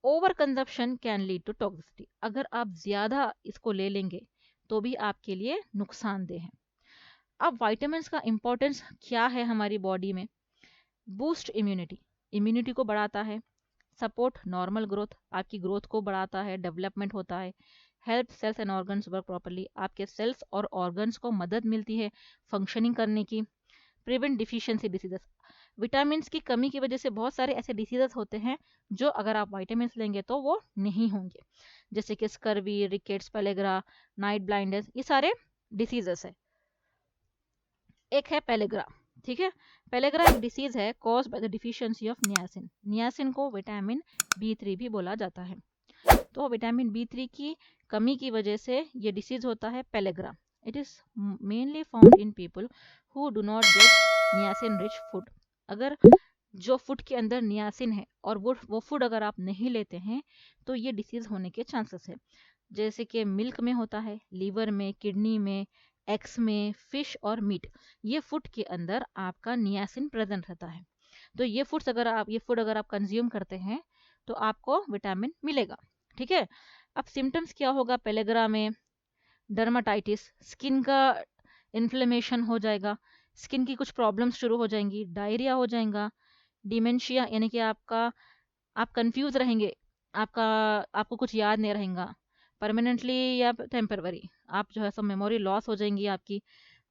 Over consumption can lead to toxicity. अगर आप ज्यादा इसको ले लेंगे तो भी आपके लिए नुकसानदेह है। अब विटामिन्स का इंपॉर्टेंस क्या है हमारी बॉडी में? बूस्ट इम्यूनिटी, इम्यूनिटी को बढ़ाता है। सपोर्ट नॉर्मल ग्रोथ, आपकी ग्रोथ को बढ़ाता है, डेवलपमेंट होता है। Help cells and organs work properly, आपके सेल्स और ऑर्गन्स को मदद मिलती है फंक्शनिंग करने की। प्रिवेंट डिफिशियंसी डिसीजेस, विटामिन की कमी की वजह से बहुत सारे ऐसे डिसीजेस होते हैं जो अगर आप विटामिन लेंगे तो वो नहीं होंगे, जैसे कि scurvy, rickets, pellagra, night blindness, ये सारे डिसीजेस है। एक है पेलेग्रा, ठीक है। पेलेग्रा एक डिसीज है cause by the deficiency of niacin. Niacin को विटामिन B3 भी बोला जाता है। तो विटामिन B3 की कमी की वजह से ये डिसीज होता है pellagra. It is mainly found in people who do not gate niacin rich food. अगर जो फूड के अंदर नियासिन है और वो फूड अगर आप नहीं लेते हैं तो ये डिसीज होने के चांसेस है। जैसे कि मिल्क में होता है, लीवर में, किडनी में, एग्स में, फिश और मीट, ये फूड के अंदर आपका नियासिन प्रेजेंट रहता है। तो ये फूड अगर आप कंज्यूम करते हैं तो आपको विटामिन मिलेगा, ठीक है। अब सिम्टम्स क्या होगा पेलेग्रा में? डर्माटाइटिस, स्किन का इन्फ्लेमेशन हो जाएगा, स्किन की कुछ प्रॉब्लम्स शुरू हो जाएंगी, डायरिया हो जाएगा, डिमेंशिया यानी कि आप कंफ्यूज रहेंगे, आपको कुछ याद नहीं रहेगा परमानेंटली या टेम्परवरी, आप जो है सब मेमोरी लॉस हो जाएंगी आपकी।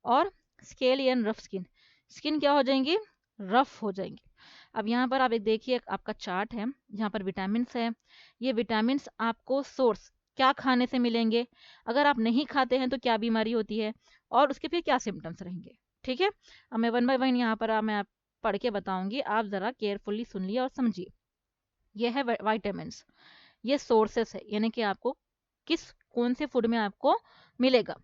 और scaly and rough skin, skin क्या हो जाएंगी? रफ हो जाएंगी। अब यहाँ पर आप एक देखिए, आपका चार्ट है जहाँ पर विटामिन है। ये विटामिन आपको सोर्स क्या खाने से मिलेंगे, अगर आप नहीं खाते हैं तो क्या बीमारी होती है, और उसके फिर क्या सिम्टम्स रहेंगे, ठीक है। अब मैं वन बाय वन यहाँ पर मैं आप पढ़ के बताऊंगी, आप ज़रा केयरफुली सुनिए और समझिए। ये है विटामिन, ये सोर्सेस है, यानी कि आपको कौन से फूड में आपको मिलेगा।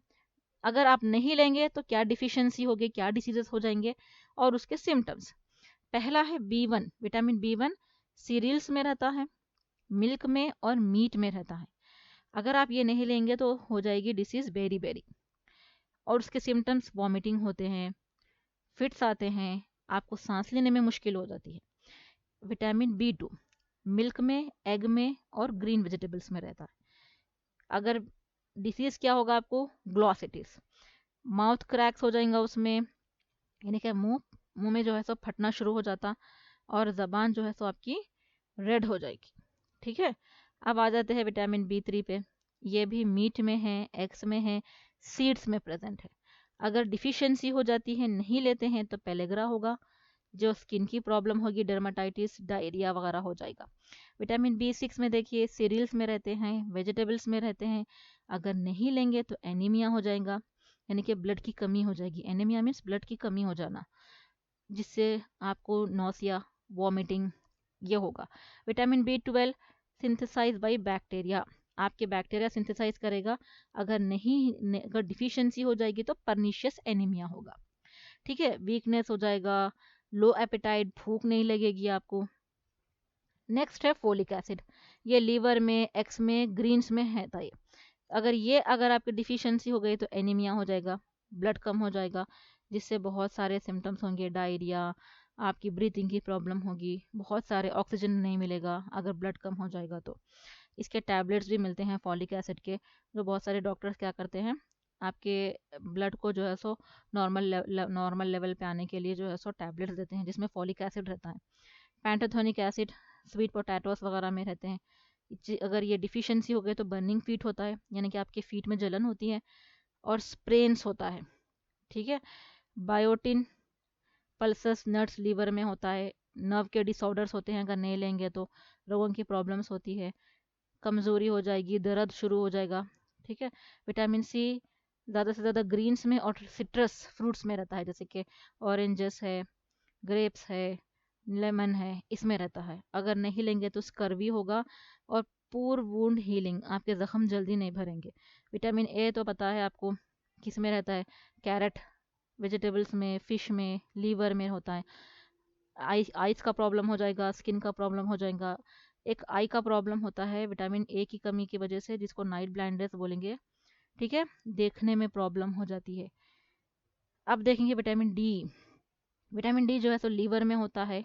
अगर आप नहीं लेंगे तो क्या डिफिशियंसी होगी, क्या डिसीजेस हो जाएंगे, और उसके सिम्टम्स। पहला है B1, विटामिन B1 सीरियल्स में रहता है, मिल्क में और मीट में रहता है। अगर आप ये नहीं लेंगे तो हो जाएगी डिसीज बेरी बेरी, और उसके सिम्टम्स वॉमिटिंग होते हैं, फिट्स आते हैं, आपको सांस लेने में मुश्किल हो जाती है। विटामिन B2 मिल्क में, एग में और ग्रीन वेजिटेबल्स में रहता है। अगर डिसीज क्या होगा आपको? ग्लॉसिटिस, माउथ क्रैक्स हो जाएगा उसमें, यानी कि मुंह में जो है सो फटना शुरू हो जाता, और जबान जो है सो आपकी रेड हो जाएगी, ठीक है। अब आ जाते हैं विटामिन B3 पे। ये भी मीट में है, एग्स में है, सीड्स में प्रेजेंट है। अगर डिफिशियंसी हो जाती है, नहीं लेते हैं, तो पेलेग्रा होगा, जो स्किन की प्रॉब्लम होगी, डर्माटाइटिस, डायरिया वगैरह हो जाएगा। विटामिन B6 में देखिए सीरियल्स में रहते हैं, वेजिटेबल्स में रहते हैं। अगर नहीं लेंगे तो एनीमिया हो जाएगा, यानी कि ब्लड की कमी हो जाएगी। एनीमिया मीन्स ब्लड की कमी हो जाना, जिससे आपको नौसिया, वॉमिटिंग ये होगा। Vitamin B12 synthesize by bacteria, आपके बैक्टीरिया सिंथेसाइज करेगा। अगर डिफिशियंसी हो जाएगी तो परनीशियस एनीमिया होगा, ठीक है। वीकनेस हो जाएगा, लो एपेटाइट, भूख नहीं लगेगी आपको। नेक्स्ट है फोलिक एसिड, ये लीवर में, एक्स में, ग्रीन्स में है था ये। अगर आपकी डिफिशियंसी हो गई तो एनीमिया हो जाएगा, ब्लड कम हो जाएगा, जिससे बहुत सारे सिम्टम्स होंगे, डायरिया, आपकी ब्रीथिंग की प्रॉब्लम होगी, बहुत सारे ऑक्सीजन नहीं मिलेगा अगर ब्लड कम हो जाएगा तो। इसके टैबलेट्स भी मिलते हैं फॉलिक एसिड के, जो बहुत सारे डॉक्टर्स क्या करते हैं, आपके ब्लड को जो है सो नॉर्मल लेवल पे आने के लिए जो है सो टैबलेट्स देते हैं, जिसमें फॉलिक एसिड रहता है। पैंटाथोनिक एसिड स्वीट पोटैटोस वगैरह में रहते हैं। अगर ये डिफिशियंसी हो गई तो बर्निंग फीट होता है, यानी कि आपके फीट में जलन होती है, और स्प्रेन्स होता है, ठीक है। बायोटिन पल्सस नट्स लीवर में होता है। नर्व के डिसऑर्डर्स होते हैं, अगर नहीं लेंगे तो रोगों की प्रॉब्लम्स होती है, कमज़ोरी हो जाएगी, दर्द शुरू हो जाएगा, ठीक है। विटामिन सी ज़्यादा से ज़्यादा ग्रीन्स में और सिट्रस फ्रूट्स में रहता है, जैसे कि ऑरेंजेस है, ग्रेप्स है, लेमन है, इसमें रहता है। अगर नहीं लेंगे तो स्कर्वी होगा, और पूर वुंड हीलिंग, आपके ज़ख्म जल्दी नहीं भरेंगे। विटामिन ए तो पता है आपको किस में रहता है, कैरेट, वेजिटेबल्स में, फिश में, लीवर में होता है। आइस का प्रॉब्लम हो जाएगा, स्किन का प्रॉब्लम हो जाएगा, एक आई का प्रॉब्लम होता है विटामिन ए की कमी की वजह से, जिसको नाइट ब्लाइंडनेस बोलेंगे, ठीक है, देखने में प्रॉब्लम हो जाती है। अब देखेंगे विटामिन डी। विटामिन डी जो है तो लीवर में होता है,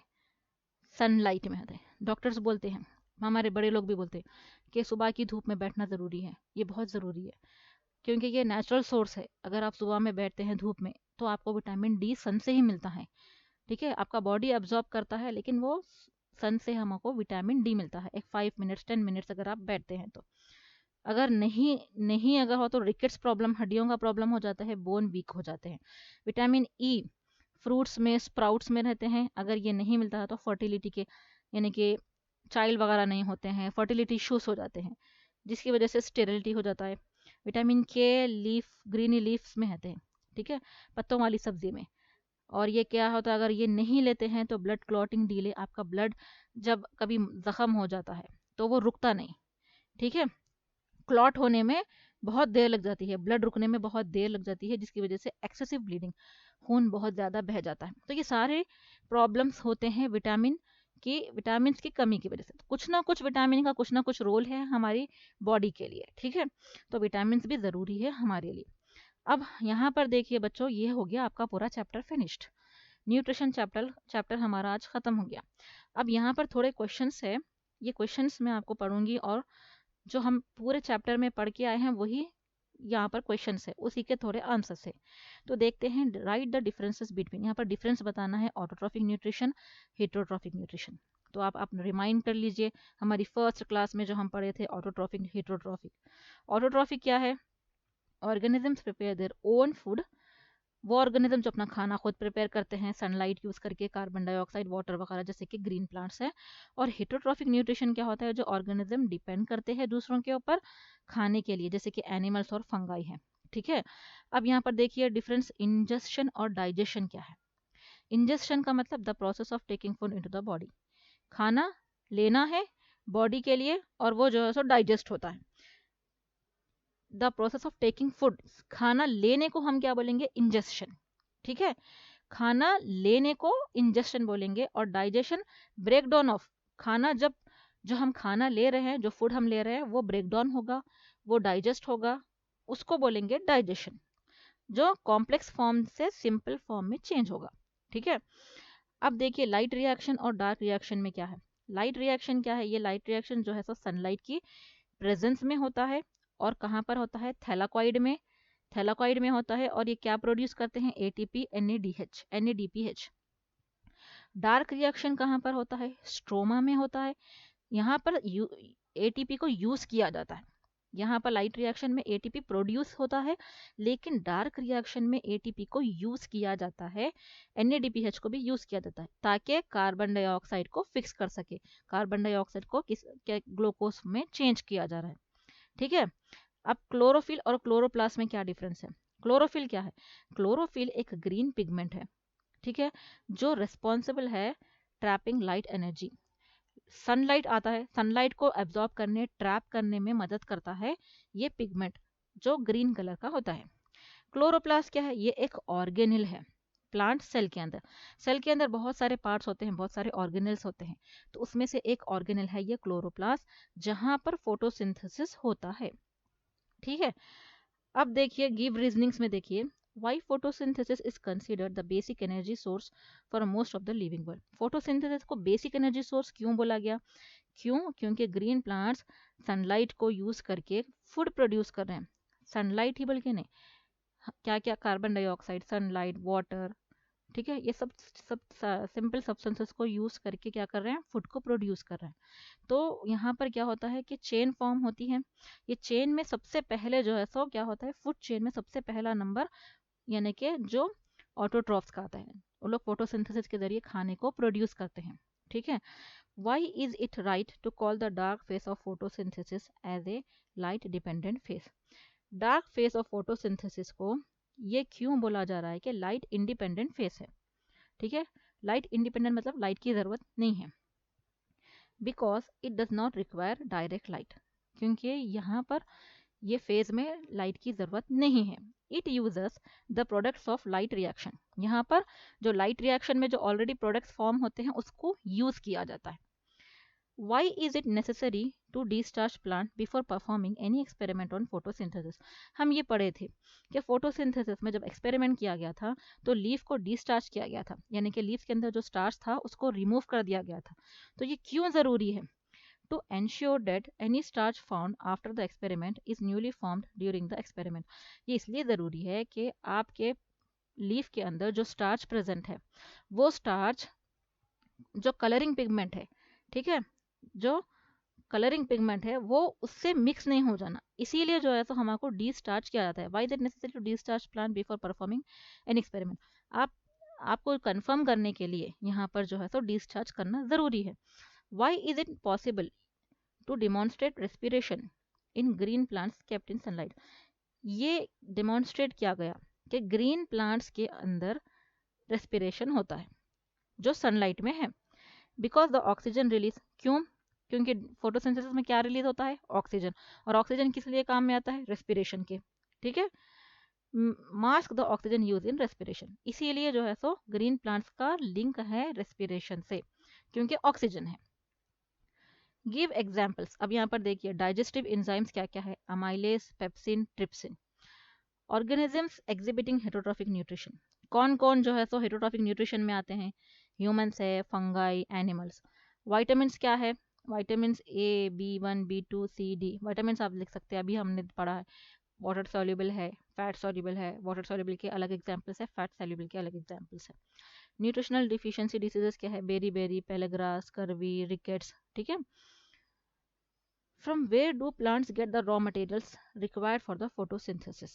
सनलाइट में होता है। डॉक्टर्स बोलते हैं, हमारे बड़े लोग भी बोलते हैं कि सुबह की धूप में बैठना ज़रूरी है। ये बहुत ज़रूरी है क्योंकि ये नेचुरल सोर्स है। अगर आप सुबह में बैठते हैं धूप में तो आपको विटामिन डी सन से ही मिलता है, ठीक है। आपका बॉडी अब्जॉर्ब करता है, लेकिन वो सन से हमको विटामिन डी मिलता है। एक 5 मिनट्स 10 मिनट्स अगर आप बैठते हैं तो। अगर नहीं नहीं अगर हो तो रिकेट्स प्रॉब्लम, हड्डियों का प्रॉब्लम हो जाता है, बोन वीक हो जाते हैं। विटामिन ई फ्रूट्स में, स्प्राउट्स में रहते हैं। अगर ये नहीं मिलता है तो फर्टिलिटी के, यानी कि चाइल्ड वगैरह नहीं होते हैं, फर्टिलिटी इश्यूज हो जाते हैं, जिसकी वजह से स्टेरिलिटी हो जाता है। विटामिन के लीफ, ग्रीनी लीव्स में रहते हैं, ठीक है, पत्तों वाली सब्जी में। और ये क्या होता है, अगर ये नहीं लेते हैं तो ब्लड क्लॉटिंग डिले, आपका ब्लड जब कभी जख्म हो जाता है तो वो रुकता नहीं, ठीक है, क्लॉट होने में बहुत देर लग जाती है, ब्लड रुकने में बहुत देर लग जाती है, जिसकी वजह से एक्सेसिव ब्लीडिंग, खून बहुत ज़्यादा बह जाता है। तो ये सारे प्रॉब्लम्स होते हैं विटामिन की कमी की वजह से। तो कुछ ना कुछ विटामिन का कुछ ना कुछ रोल है हमारी बॉडी के लिए, ठीक है। तो विटामिन भी ज़रूरी है हमारे लिए। अब यहाँ पर देखिए बच्चों, ये हो गया आपका पूरा चैप्टर फिनिश्ड। न्यूट्रिशन चैप्टर हमारा आज ख़त्म हो गया। अब यहाँ पर थोड़े क्वेश्चंस है, ये क्वेश्चंस मैं आपको पढ़ूंगी, और जो हम पूरे चैप्टर में पढ़ के आए हैं वही यहाँ पर क्वेश्चंस है, उसी के थोड़े आंसर्स है। तो देखते हैं, राइट द डिफरेंसेस बिटवीन, यहाँ पर डिफरेंस बताना है ऑटोट्रॉफिक न्यूट्रिशन, हेटरोट्रॉफिक न्यूट्रिशन। तो आप रिमाइंड कर लीजिए हमारी फर्स्ट क्लास में जो हम पढ़े थे ऑटोट्रॉफिक हेटरोट्रॉफिक। ऑटोट्रॉफिक क्या है? Organisms prepare their own food, वो ऑर्गेनिज्म जो अपना खाना खुद प्रिपेयर करते हैं सनलाइट यूज़ करके, कार्बन डाइऑक्साइड, वाटर वगैरह, जैसे कि ग्रीन प्लांट्स है। और हेटरोट्रॉफिक न्यूट्रिशन क्या होता है? जो ऑर्गेनिज्म डिपेंड करते हैं दूसरों के ऊपर खाने के लिए, जैसे कि एनिमल्स और फंगाई हैं, ठीक है। अब यहाँ पर देखिए डिफरेंस, इंजेक्शन और डाइजेशन क्या है। इंजेक्शन का मतलब the process of taking food into the body, खाना लेना है बॉडी के लिए और वो जो है सो डाइजेस्ट होता है। The process of taking food, खाना लेने को हम क्या बोलेंगे? इंजेक्शन, ठीक है। खाना लेने को इंजेक्शन बोलेंगे। और डाइजेशन, ब्रेक डाउन ऑफ खाना, जब जो हम खाना ले रहे हैं, जो फूड हम ले रहे हैं वो ब्रेक डाउन होगा, वो डाइजेस्ट होगा, उसको बोलेंगे डाइजेशन, जो कॉम्प्लेक्स फॉर्म से सिंपल फॉर्म में चेंज होगा, ठीक है। अब देखिए लाइट रिएक्शन और डार्क रिएक्शन में क्या है। लाइट रिएक्शन क्या है? ये लाइट रिएक्शन जो है सो सनलाइट की प्रेजेंस में होता है। और कहाँ पर होता है? थैलाकॉइड में, थैलाकॉइड में होता है। और ये क्या प्रोड्यूस करते हैं? ATP, NADH, NADPH. Dark reaction कहाँ पर होता है? स्ट्रोमा में होता है। यहाँ पर एटीपी को यूज किया जाता है। यहाँ पर लाइट रिएक्शन में एटीपी प्रोड्यूस होता है, लेकिन डार्क रिएक्शन में एटीपी को यूज किया जाता है, एनएडीपीएच को भी यूज किया जाता है, ताकि कार्बन डाइऑक्साइड को फिक्स कर सके। कार्बन डाइऑक्साइड को किस ग्लूकोज में चेंज किया जा रहा है, ठीक है। अब क्लोरोफिल और क्लोरोप्लास्ट में क्या डिफरेंस है? क्लोरोफिल क्या है? क्लोरोफिल एक ग्रीन पिगमेंट है, ठीक है, जो रिस्पॉन्सिबल है ट्रैपिंग लाइट एनर्जी। सनलाइट आता है, सनलाइट को एब्जॉर्ब करने, ट्रैप करने में मदद करता है ये पिगमेंट, जो ग्रीन कलर का होता है। क्लोरोप्लास्ट क्या है? ये एक ऑर्गेनिल है प्लांट सेल के अंदर। सेल के अंदर बहुत सारे पार्ट्स होते हैं, बहुत सारे ऑर्गेनिल्स होते हैं, तो उसमें से एक ऑर्गेनिल है ये क्लोरोप्लास्ट, जहां पर फोटोसिंथेसिस होता है, ठीक है। अब देखिए गिव रीजनिंग्स में देखिए, why photosynthesis is considered the basic energy source for most of the living world. Photosynthesis को बेसिक एनर्जी सोर्स क्यों बोला गया? क्यों? क्योंकि ग्रीन प्लांट्स सनलाइट को यूज करके फूड प्रोड्यूस कर रहे हैं। सनलाइट ही बल्कि नहीं, क्या क्या, कार्बन डाइऑक्साइड, सनलाइट, वाटर, ठीक है, ये सब सब सिंपल सब्सटेंसेस को यूज करके क्या कर रहे हैं? फूड को प्रोड्यूस कर रहे हैं। तो यहाँ पर क्या होता है कि चेन फॉर्म होती है। ये चेन में सबसे पहले जो है सो क्या होता है? फूड चेन में सबसे पहला नंबर, यानी कि जो ऑटोट्रॉफ्स का आता है, वो लोग फोटोसिंथेसिस के जरिए खाने को प्रोड्यूस करते हैं, ठीक है। Why is it right to call the dark phase of photosynthesis as a light dependent phase? Dark phase of photosynthesis को ये क्यों बोला जा रहा है कि लाइट इंडिपेंडेंट फेस है, ठीक है। लाइट इंडिपेंडेंट मतलब लाइट की ज़रूरत नहीं है, because it does not require direct light, क्योंकि यहाँ पर ये फेज में लाइट की ज़रूरत नहीं है। It uses the products of light reaction, यहाँ पर जो लाइट रिएक्शन में जो ऑलरेडी प्रोडक्ट्स फॉर्म होते हैं उसको यूज़ किया जाता है। Why is it necessary to destarch plant before performing any experiment on photosynthesis? हम ये पढ़े थे कि फोटोसिंथेसिस में जब एक्सपेरिमेंट किया गया था तो लीफ को डिस्टार्च किया गया था, यानी कि लीफ के अंदर जो स्टार्च था उसको रिमूव कर दिया गया था। तो ये क्यों ज़रूरी है? To ensure that any starch found after the experiment is newly formed during the experiment। ये इसलिए ज़रूरी है कि आपके लीफ के अंदर जो स्टार्च प्रेजेंट है वो स्टार्च जो कलरिंग पिगमेंट है, ठीक है, जो कलरिंग पिगमेंट है वो उससे मिक्स नहीं हो जाना, इसीलिए जो है तो हमको डी स्टार्च किया जाता है। Why is it necessary to destarch plant before performing an experiment? आप आपको कंफर्म करने के लिए यहाँ पर जो है तो डी स्टार्च करना ज़रूरी है। Why is it possible to demonstrate respiration in green plants kept in sunlight? ये डिमॉन्स्ट्रेट किया गया कि ग्रीन प्लांट्स के अंदर रेस्पिरेशन होता है जो सनलाइट में है। बिकॉज द ऑक्सीजन रिलीज, क्यों? क्योंकि फोटोसिंथेसिस में क्या रिलीज होता है? ऑक्सीजन। और ऑक्सीजन किस लिए काम में आता है? रेस्पिरेशन के, ठीक है। Mask the oxygen use in respiration, इसीलिए जो है सो ग्रीन प्लांट्स का लिंक है रेस्पिरेशन से, क्योंकि ऑक्सीजन है। Give examples. अब यहाँ पर देखिए डाइजेस्टिव एंजाइम्स क्या क्या है? Amylase, pepsin, trypsin. Organisms exhibiting heterotrophic nutrition, कौन कौन जो है सो हेटरोट्रॉफिक न्यूट्रिशन में आते हैं? ह्यूमंस है, फंगाई, एनिमल्स। वाइटामिन्स क्या है? वाइटामिन्स ए, B1, B2, C, D। Vitamins आप लिख सकते हैं, अभी हमने पढ़ा है। वाटर सॉल्युबल है, फैट सॉल्युबल है। वाटर सॉल्युबल के अलग एग्जाम्पल्स है, फैट सॉल्युबल के अलग एग्जाम्पल्स है। न्यूट्रिशनल डिफिशियंसी डिसीजेस क्या है? बेरी बेरी, पेलेग्रास, कर्वी, रिकेट्स, ठीक है। From where do plants get the raw materials required for the photosynthesis?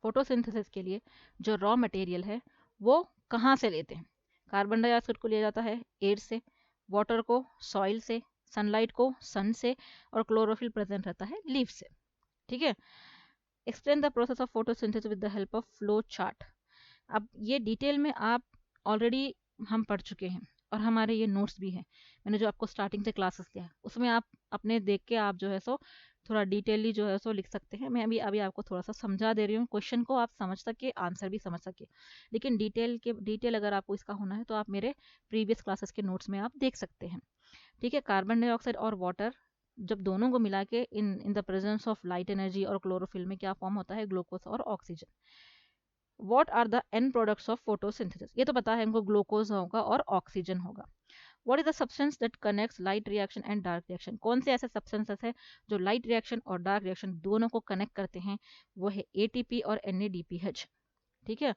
Photosynthesis के लिए जो रॉ मटेरियल है वो कहाँ से लेते हैं? कार्बन डाइऑक्साइड को लिया जाता है एयर से, वाटर को सॉइल से, सनलाइट को सन से, और क्लोरोफिल प्रेजेंट रहता है लीफ से, ठीक है। Explain the process of photosynthesis with the help of flow chart. अब ये डिटेल में आप ऑलरेडी हम पढ़ चुके हैं और हमारे ये नोट्स भी हैं, मैंने जो आपको स्टार्टिंग से क्लासेस लिया है उसमें आप अपने देख के आप जो है सो थोड़ा डिटेली जो है सो लिख सकते हैं। मैं अभी अभी आपको थोड़ा सा समझा दे रही हूँ, क्वेश्चन को आप समझ सके, आंसर भी समझ सके। लेकिन डिटेल अगर आपको इसका होना है तो आप मेरे प्रीवियस क्लासेस के नोट्स में आप देख सकते हैं, ठीक है। कार्बन डाइऑक्साइड और वाटर जब दोनों को मिला के in the presence of light energy और क्लोरोफिल में क्या फॉर्म होता है? ग्लूकोज और oxygen. What are the end products of photosynthesis? ये तो पता है हमको, ग्लूकोज होगा और ऑक्सीजन होगा। What is the substance that connects light reaction and dark reaction? कौन से ऐसे सब्सटेंसेस है जो लाइट रिएक्शन और डार्क रिएक्शन दोनों को कनेक्ट करते हैं? वो है ATP और NADPH, ठीक है।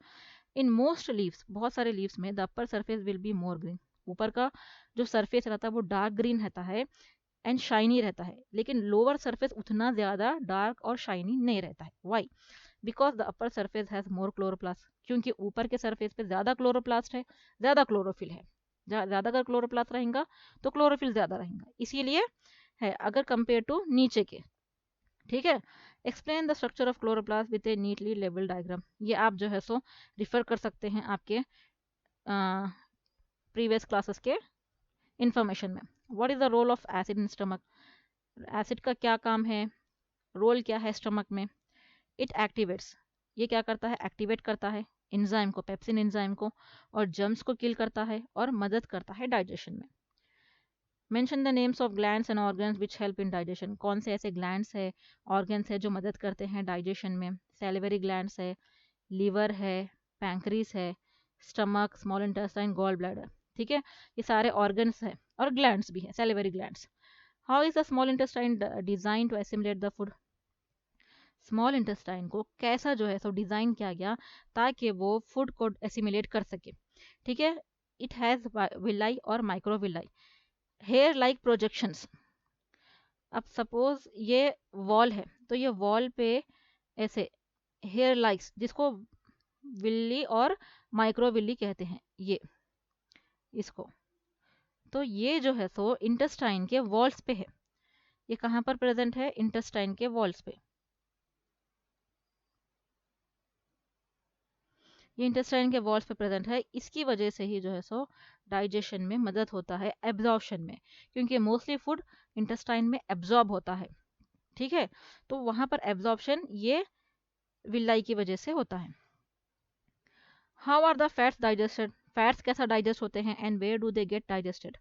इन मोस्ट लीव्स, बहुत सारे लीव्स में the upper surface will be more green, ऊपर का जो सरफेस रहता है वो डार्क ग्रीन रहता है एंड शाइनी रहता है, लेकिन लोअर सरफेस उतना ज्यादा डार्क और शाइनी नहीं रहता है। Why? Because the upper surface has more chloroplast, क्योंकि ऊपर के सरफेस पे ज्यादा क्लोरोप्लास्ट है, ज्यादा क्लोरोफिल है। ज्यादा अगर क्लोरोप्लास्ट रहेगा तो क्लोरोफिल ज्यादा रहेगा, इसीलिए है अगर कंपेयर टू नीचे के, ठीक है। Explain the structure of chloroplast with A neatly label diagram. ये आप जो है सो रिफर कर सकते हैं आपके प्रीवियस क्लासेस के इंफॉर्मेशन में। What is the role of acid in stomach? Acid का क्या काम है, रोल क्या है स्टमक में? इट एक्टिवेट्स, ये क्या करता है? एक्टिवेट करता है एंजाइम को, पेप्सिन एंजाइम को, और जर्म्स को किल करता है और मदद करता है डाइजेशन में। Mention the names of glands and organs which help in digestion. कौन से ऐसे ग्लैंड्स है, ऑर्गन्स है जो मदद करते हैं डाइजेशन में? सैलिवरी ग्लैंड्स है, लीवर है, पैंक्रीज है, stomach, small intestine, gall bladder, ठीक है। ये सारे ऑर्गन्स है और ग्लैंड्स भी है, salivary glands. How is the small intestine design to assimilate the food? Small intestine को कैसा जो है सो डिजाइन किया गया ताकि वो फूड को एसिमुलेट कर सके, ठीक है। इट हैज विलाई और माइक्रोविलाई, हेयर लाइक प्रोजेक्शंस। अब सपोज ये वॉल है तो ये वॉल पे ऐसे हेयर लाइक्स, जिसको विल्ली और माइक्रोविल्ली कहते हैं, ये इसको, तो ये जो है सो इंटेस्टाइन के वॉल्स पे है। ये कहाँ पर प्रेजेंट है? इंटेस्टाइन के वॉल्स पे। ये इंटेस्टाइन के वॉल्स पे प्रेजेंट है, इसकी वजह से ही जो है सो डाइजेशन में मदद होता है, एब्जॉर्प्शन में, क्योंकि मोस्टली फूड इंटेस्टाइन में एब्जॉर्ब होता है, ठीक है। तो वहां पर एब्जॉर्प्शन ये विलाई की वजह से होता है। How are the fats digested? Fats कैसा डाइजेस्ट होते हैं and where do they get digested?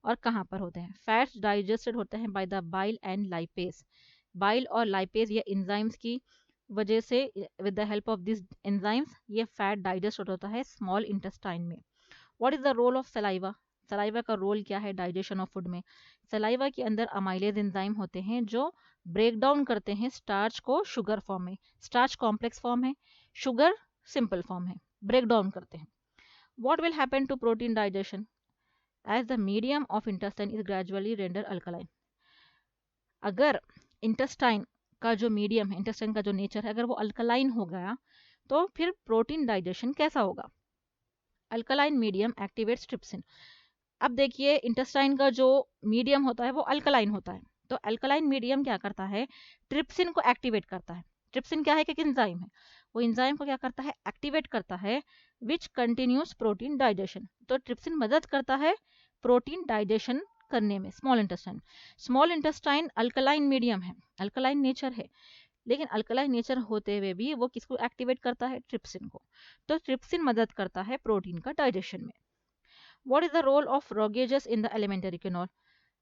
और कहाँ पर होते हैं? फैट्स डाइजेस्टेड होते हैं by the bile and lipase. Bile और लाइपेज ये एंजाइम्स की वजह से, with the help of this enzymes, ये फैट डाइजेस्ट होता है स्मॉल इंटेस्टाइन में। What is the role of saliva? Saliva का रोल क्या है डाइजेशन ऑफ फूड में? सलाइवा के अंदर अमाइलेज एंजाइम होते हैं जो ब्रेक डाउन करते हैं स्टार्च को शुगर फॉर्म में। स्टार्च कॉम्प्लेक्स फॉर्म है, शुगर सिंपल फॉर्म है, ब्रेक डाउन करते हैं। What will happen to protein digestion as the medium of intestine is gradually render alkaline? अगर इंटेस्टाइन का जो मीडियम है, इंटेस्टाइन का जो नेचर है, अगर वो अल्कलाइन हो गया तो फिर प्रोटीन डाइजेशन कैसा होगा? Alkaline medium activates trypsin. अब देखिए इंटेस्टाइन का जो मीडियम होता है वो अल्कलाइन होता है, तो अल्कलाइन मीडियम क्या करता है? ट्रिप्सिन को एक्टिवेट करता है। ट्रिप्सिन क्या है कि एंजाइम है, वो एंजाइम को क्या करता है? एक्टिवेट करता है, विच कंटिन्यूस प्रोटीन डाइजेशन। तो ट्रिप्सिन मदद करता है प्रोटीन डाइजेशन करने में small intestine. Small intestine alkaline medium है, अल्कलाइन नेचर है, लेकिन अल्कलाइन नेचर होते हुए भी वो किसको एक्टिवेट करता है? ट्रिप्सिन को। तो ट्रिप्सिन मदद करता है प्रोटीन का डाइजेशन में। What is the role of roughages in the elementary canal?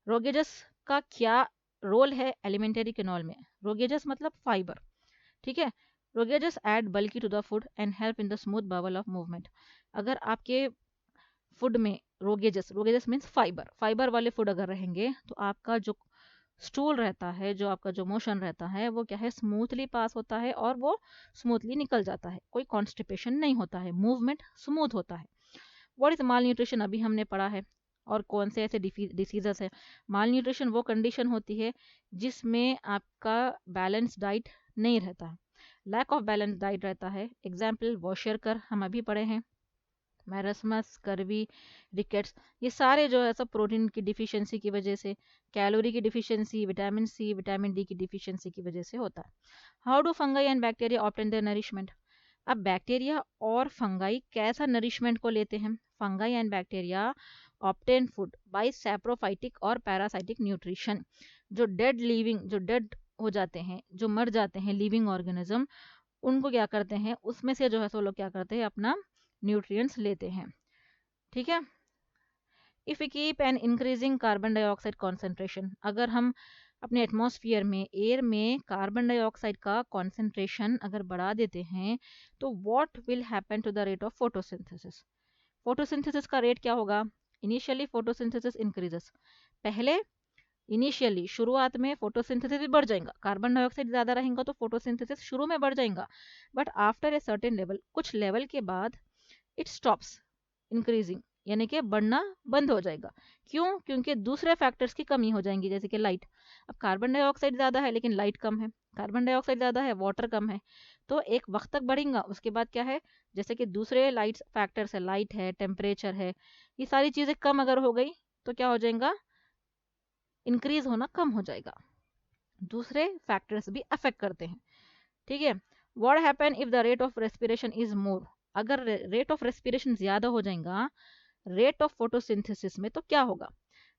Roughages का क्या रोल है एलिमेंटरी केनॉल में? रोगेजस मतलब फाइबर, ठीक है। Roughages add bulky to the food and help in the smooth bowel of movement. अगर आपके फूड में roughages, roughages means fibre, fibre वाले फूड अगर रहेंगे तो आपका जो स्टूल रहता है, जो आपका जो मोशन रहता है, वो क्या है? स्मूथली पास होता है और वो स्मूथली निकल जाता है, कोई कॉन्स्टिपेशन नहीं होता है, मूवमेंट स्मूथ होता है। What is mall nutrition? अभी हमने पढ़ा है। और कौन से ऐसे डिसीजेस है? माल न्यूट्रिशन वो कंडीशन होती है जिसमें आपका बैलेंस डाइट नहीं रहता है, लैक ऑफ बैलेंस डाइट रहता है। एग्जाम्पल वॉशरकर हम अभी पढ़े हैं, मैरस्मस, कर्वी, रिकेट्स, ये सारे जो है सब प्रोटीन की डिफिशियंसी की वजह से, कैलोरी की deficiency, vitamin C, vitamin D की डिफिशियंसी की वजह से होता है। How do fungi and bacteria obtain their nourishment? अब बैक्टीरिया और फंगाई कैसा नरिशमेंट को लेते हैं? Fungi and bacteria obtain food by saprophytic और पैरासाइटिक न्यूट्रिशन। जो डेड लिविंग, जो डेड हो जाते हैं, जो मर जाते हैं लिविंग ऑर्गेनिज्म, उनको क्या करते हैं? उसमें से जो है सो लोग क्या करते हैं? अपना न्यूट्रिएंट्स लेते हैं, ठीक है। If we keep an increasing carbon dioxide concentration, अगर हम अपने एटमॉस्फेयर में, एयर में कार्बन डाइऑक्साइड का कॉन्सेंट्रेशन अगर बढ़ा देते हैं, तो what will happen to the rate of photosynthesis? Photosynthesis का रेट क्या होगा? Initially photosynthesis increases. पहले इनिशियली शुरुआत में फोटोसिंथेसिस भी बढ़ जाएगा, कार्बन डाइऑक्साइड ज़्यादा रहेगा तो फोटोसिंथेसिस शुरू में बढ़ जाएगा, but after a certain level, कुछ लेवल के बाद इट स्टॉप्स इंक्रीजिंग, यानी कि बढ़ना बंद हो जाएगा। क्यों? क्योंकि दूसरे फैक्टर्स की कमी हो जाएंगी, जैसे कि लाइट। अब कार्बन डाइऑक्साइड ज़्यादा है लेकिन लाइट कम है, कार्बन डाइऑक्साइड ज़्यादा है, वाटर कम है, तो एक वक्त तक बढ़ेगा, उसके बाद क्या है? जैसे कि दूसरे लाइट फैक्टर्स है, लाइट है, टेम्परेचर है, ये सारी चीज़ें कम अगर हो गई तो क्या हो जाएगा? इंक्रीज होना कम हो जाएगा। दूसरे फैक्टर्स भी अफेक्ट करते हैं, ठीक है। What happen if the rate of respiration is more? अगर रेट ऑफ रेस्पिरेशन ज़्यादा हो जाएगा रेट ऑफ फोटोसिंथेसिस में, तो क्या होगा?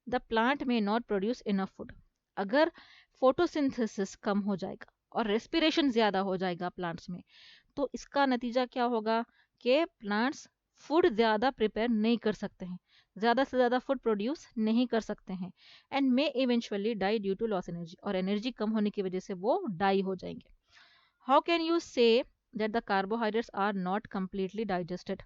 द प्लांट में नॉट प्रोड्यूस इनफ फूड। अगर फोटोसिंथेसिस कम हो जाएगा और रेस्पिरेशन ज़्यादा हो जाएगा प्लांट्स में, तो इसका नतीजा क्या होगा? कि प्लांट्स फूड ज़्यादा प्रिपेयर नहीं कर सकते हैं, ज़्यादा से ज़्यादा फूड प्रोड्यूस नहीं कर सकते हैं, and may eventually die due to loss energy, और एनर्जी कम होने की वजह से वो डाई हो जाएंगे। How can you say that the carbohydrates are not completely digested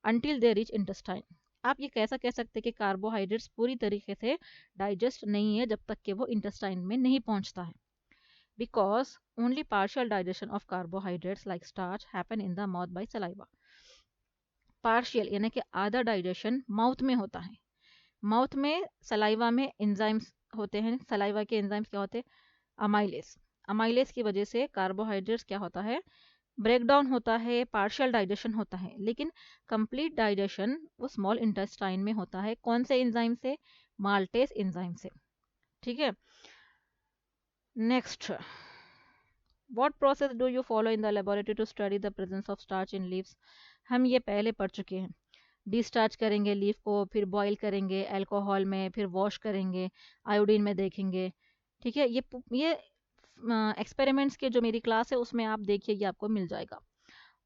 until they reach intestine? आप ये कैसा कह सकते हैं कि कार्बोहाइड्रेट्स पूरी तरीके से डाइजेस्ट नहीं है जब तक कि वो इंटेस्टाइन में नहीं पहुंचता है? Because only partial digestion of carbohydrates like starch happen in the mouth by saliva. Partial यानी कि आधा डाइजेशन माउथ में होता है, माउथ में, सलाइवा में एंजाइम्स होते हैं। सलाइवा के एंजाइम्स क्या होते हैं? अमाइलेस। अमाइलेस की वजह से कार्बोहाइड्रेट्स क्या होता है? ब्रेक डाउन होता है, पार्शियल डाइजेशन होता है, लेकिन कंप्लीट डाइजेशन वो स्मॉल इंटेस्टाइन में होता है। कौन से एंजाइम से? माल्टेस एंजाइम से, ठीक है। Next, what process do you follow in the laboratory to study the presence of starch in leaves? हम ये पहले पढ़ चुके हैं। डिस्टार्च करेंगे लीफ को, फिर बॉईल करेंगे अल्कोहल में, फिर वॉश करेंगे, आयोडीन में देखेंगे, ठीक है। ये एक्सपेरिमेंट्स के जो मेरी क्लास है उसमें आप देखिए, ये आपको मिल जाएगा।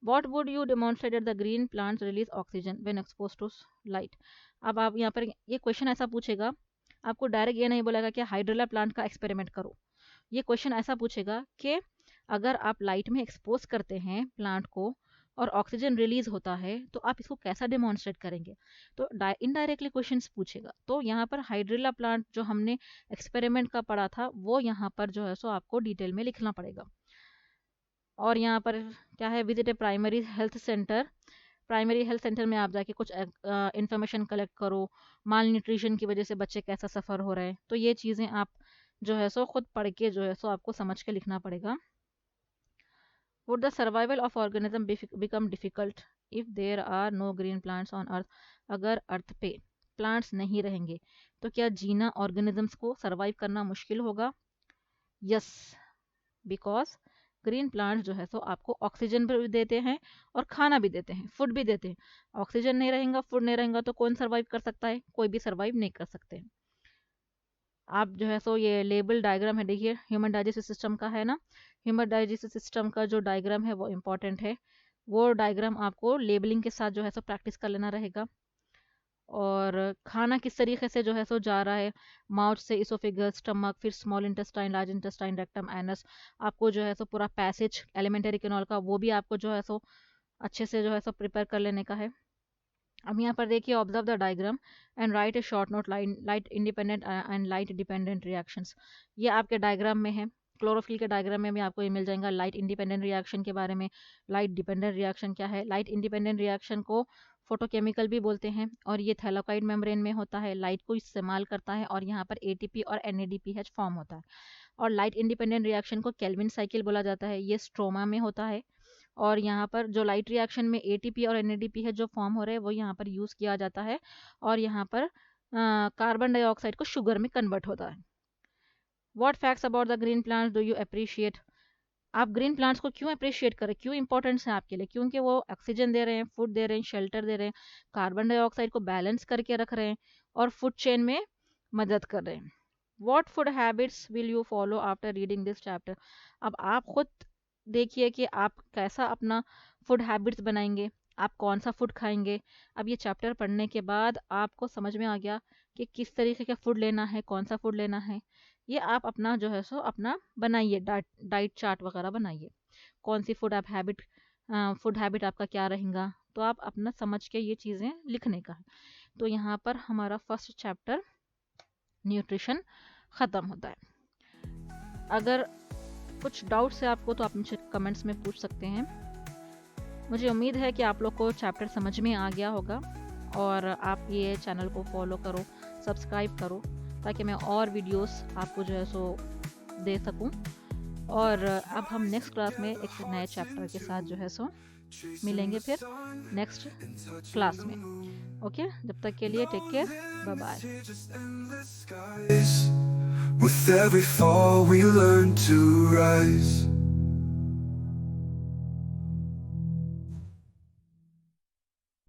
What would you demonstrate that the green plants release oxygen when exposed to light? अब आप यहाँ पर ये क्वेश्चन ऐसा पूछेगा, आपको डायरेक्ट ये नहीं बोलेगा कि हाइड्रोला प्लांट का एक्सपेरिमेंट करो। ये क्वेश्चन ऐसा पूछेगा कि अगर आप लाइट में एक्सपोज करते हैं प्लांट को और ऑक्सीजन रिलीज होता है तो आप इसको कैसा डेमोन्स्ट्रेट करेंगे। तो इनडायरेक्टली क्वेश्चंस पूछेगा। तो यहाँ पर हाइड्रिला प्लांट जो हमने एक्सपेरिमेंट का पढ़ा था वो यहाँ पर जो है सो आपको डिटेल में लिखना पड़ेगा। और यहाँ पर क्या है, visit a primary health centre. Primary health centre में आप जाके कुछ इंफॉर्मेशन कलेक्ट करो, माल न्यूट्रिशन की वजह से बच्चे कैसा सफ़र हो रहे हैं। तो ये चीज़ें आप जो है सो खुद पढ़ के जो है सो आपको समझ के लिखना पड़ेगा। Would the survival of organism become difficult if there are no green plants on earth? अगर अर्थ पे प्लांट्स नहीं रहेंगे तो क्या जीना ऑर्गेनिजम्स को सरवाइव करना मुश्किल होगा? यस, बिकॉज ग्रीन प्लांट्स जो है सो आपको ऑक्सीजन भी देते हैं और खाना भी देते हैं, फूड भी देते हैं। ऑक्सीजन नहीं रहेगा, फूड नहीं रहेगा तो कौन सरवाइव कर सकता है? कोई भी सरवाइव नहीं कर सकते। आप जो है सो ये लेबल डायग्राम है, देखिए ह्यूमन डाइजेस्टिव सिस्टम का है ना। ह्यूमन डाइजेस्टिव सिस्टम का जो डायग्राम है वो इम्पॉर्टेंट है। वो डायग्राम आपको लेबलिंग के साथ जो है सो प्रैक्टिस कर लेना रहेगा। और खाना किस तरीके से जो है सो जा रहा है, माउथ से इसोफेगस, स्टमक, फिर small intestine, large intestine, rectum, anus, आपको जो है सो पूरा पैसेज एलिमेंटरी कैनाल का वो भी आपको जो है सो अच्छे से जो है सो प्रिपेयर कर लेने का है। अब यहाँ पर देखिए, observe the diagram and right A short note, light independent and light dependent reactions. ये आपके डायग्राम में है। क्लोरोफिल के डायग्राम में भी आपको ये मिल जाएगा लाइट इंडिपेंडेंट रिएक्शन के बारे में। लाइट डिपेंडेंट रिएक्शन क्या है? लाइट इंडिपेंडेंट रिएक्शन को फोटोकेमिकल भी बोलते हैं और ये थैलाकोइड मेम्ब्रेन में होता है, लाइट को इस्तेमाल करता है और यहाँ पर एटीपी और एनएडीपीएच फॉर्म होता है। और लाइट इंडिपेंडेंट रिएक्शन को केल्विन साइकिल बोला जाता है, ये स्ट्रोमा में होता है। और यहाँ पर जो लाइट रिएक्शन में एटीपी और एनएडीपी है जो फॉर्म हो रहे हैं वो यहाँ पर यूज़ किया जाता है और यहाँ पर कार्बन डाइऑक्साइड को शुगर में कन्वर्ट होता है। What facts about the green plants do you appreciate? आप ग्रीन प्लांट्स को क्यों अप्रिशिएट करें, क्यों इंपॉर्टेंस है आपके लिए? क्योंकि वो ऑक्सीजन दे रहे हैं, फूड दे रहे हैं, शेल्टर दे रहे हैं, कार्बन डाइऑक्साइड को बैलेंस करके रख रहे हैं और फूड चेन में मदद कर रहे हैं। What food habits will you follow after reading this chapter? अब आप खुद देखिए कि आप कैसा अपना फूड हैबिट्स बनाएंगे, आप कौन सा फूड खाएंगे। अब ये चैप्टर पढ़ने के बाद आपको समझ में आ गया कि किस तरीके का फूड लेना है, कौन सा फूड लेना है। ये आप अपना जो है सो अपना बनाइए, डाइट चार्ट वगैरह बनाइए, कौन सी फूड हैबिट आपका क्या रहेगा। तो आप अपना समझ के ये चीज़ें लिखने का है। तो यहाँ पर हमारा फर्स्ट चैप्टर न्यूट्रिशन ख़त्म होता है। अगर कुछ डाउट्स है आपको तो आप मुझे कमेंट्स में पूछ सकते हैं। मुझे उम्मीद है कि आप लोग को चैप्टर समझ में आ गया होगा और आप ये चैनल को फॉलो करो, सब्सक्राइब करो ताकि मैं और वीडियोस आपको जो है सो दे सकूं। और अब हम नेक्स्ट क्लास में एक नए चैप्टर के साथ जो है सो मिलेंगे फिर नेक्स्ट क्लास में। ओके, जब तक के लिए take care, bye bye. With every fall we learn to rise.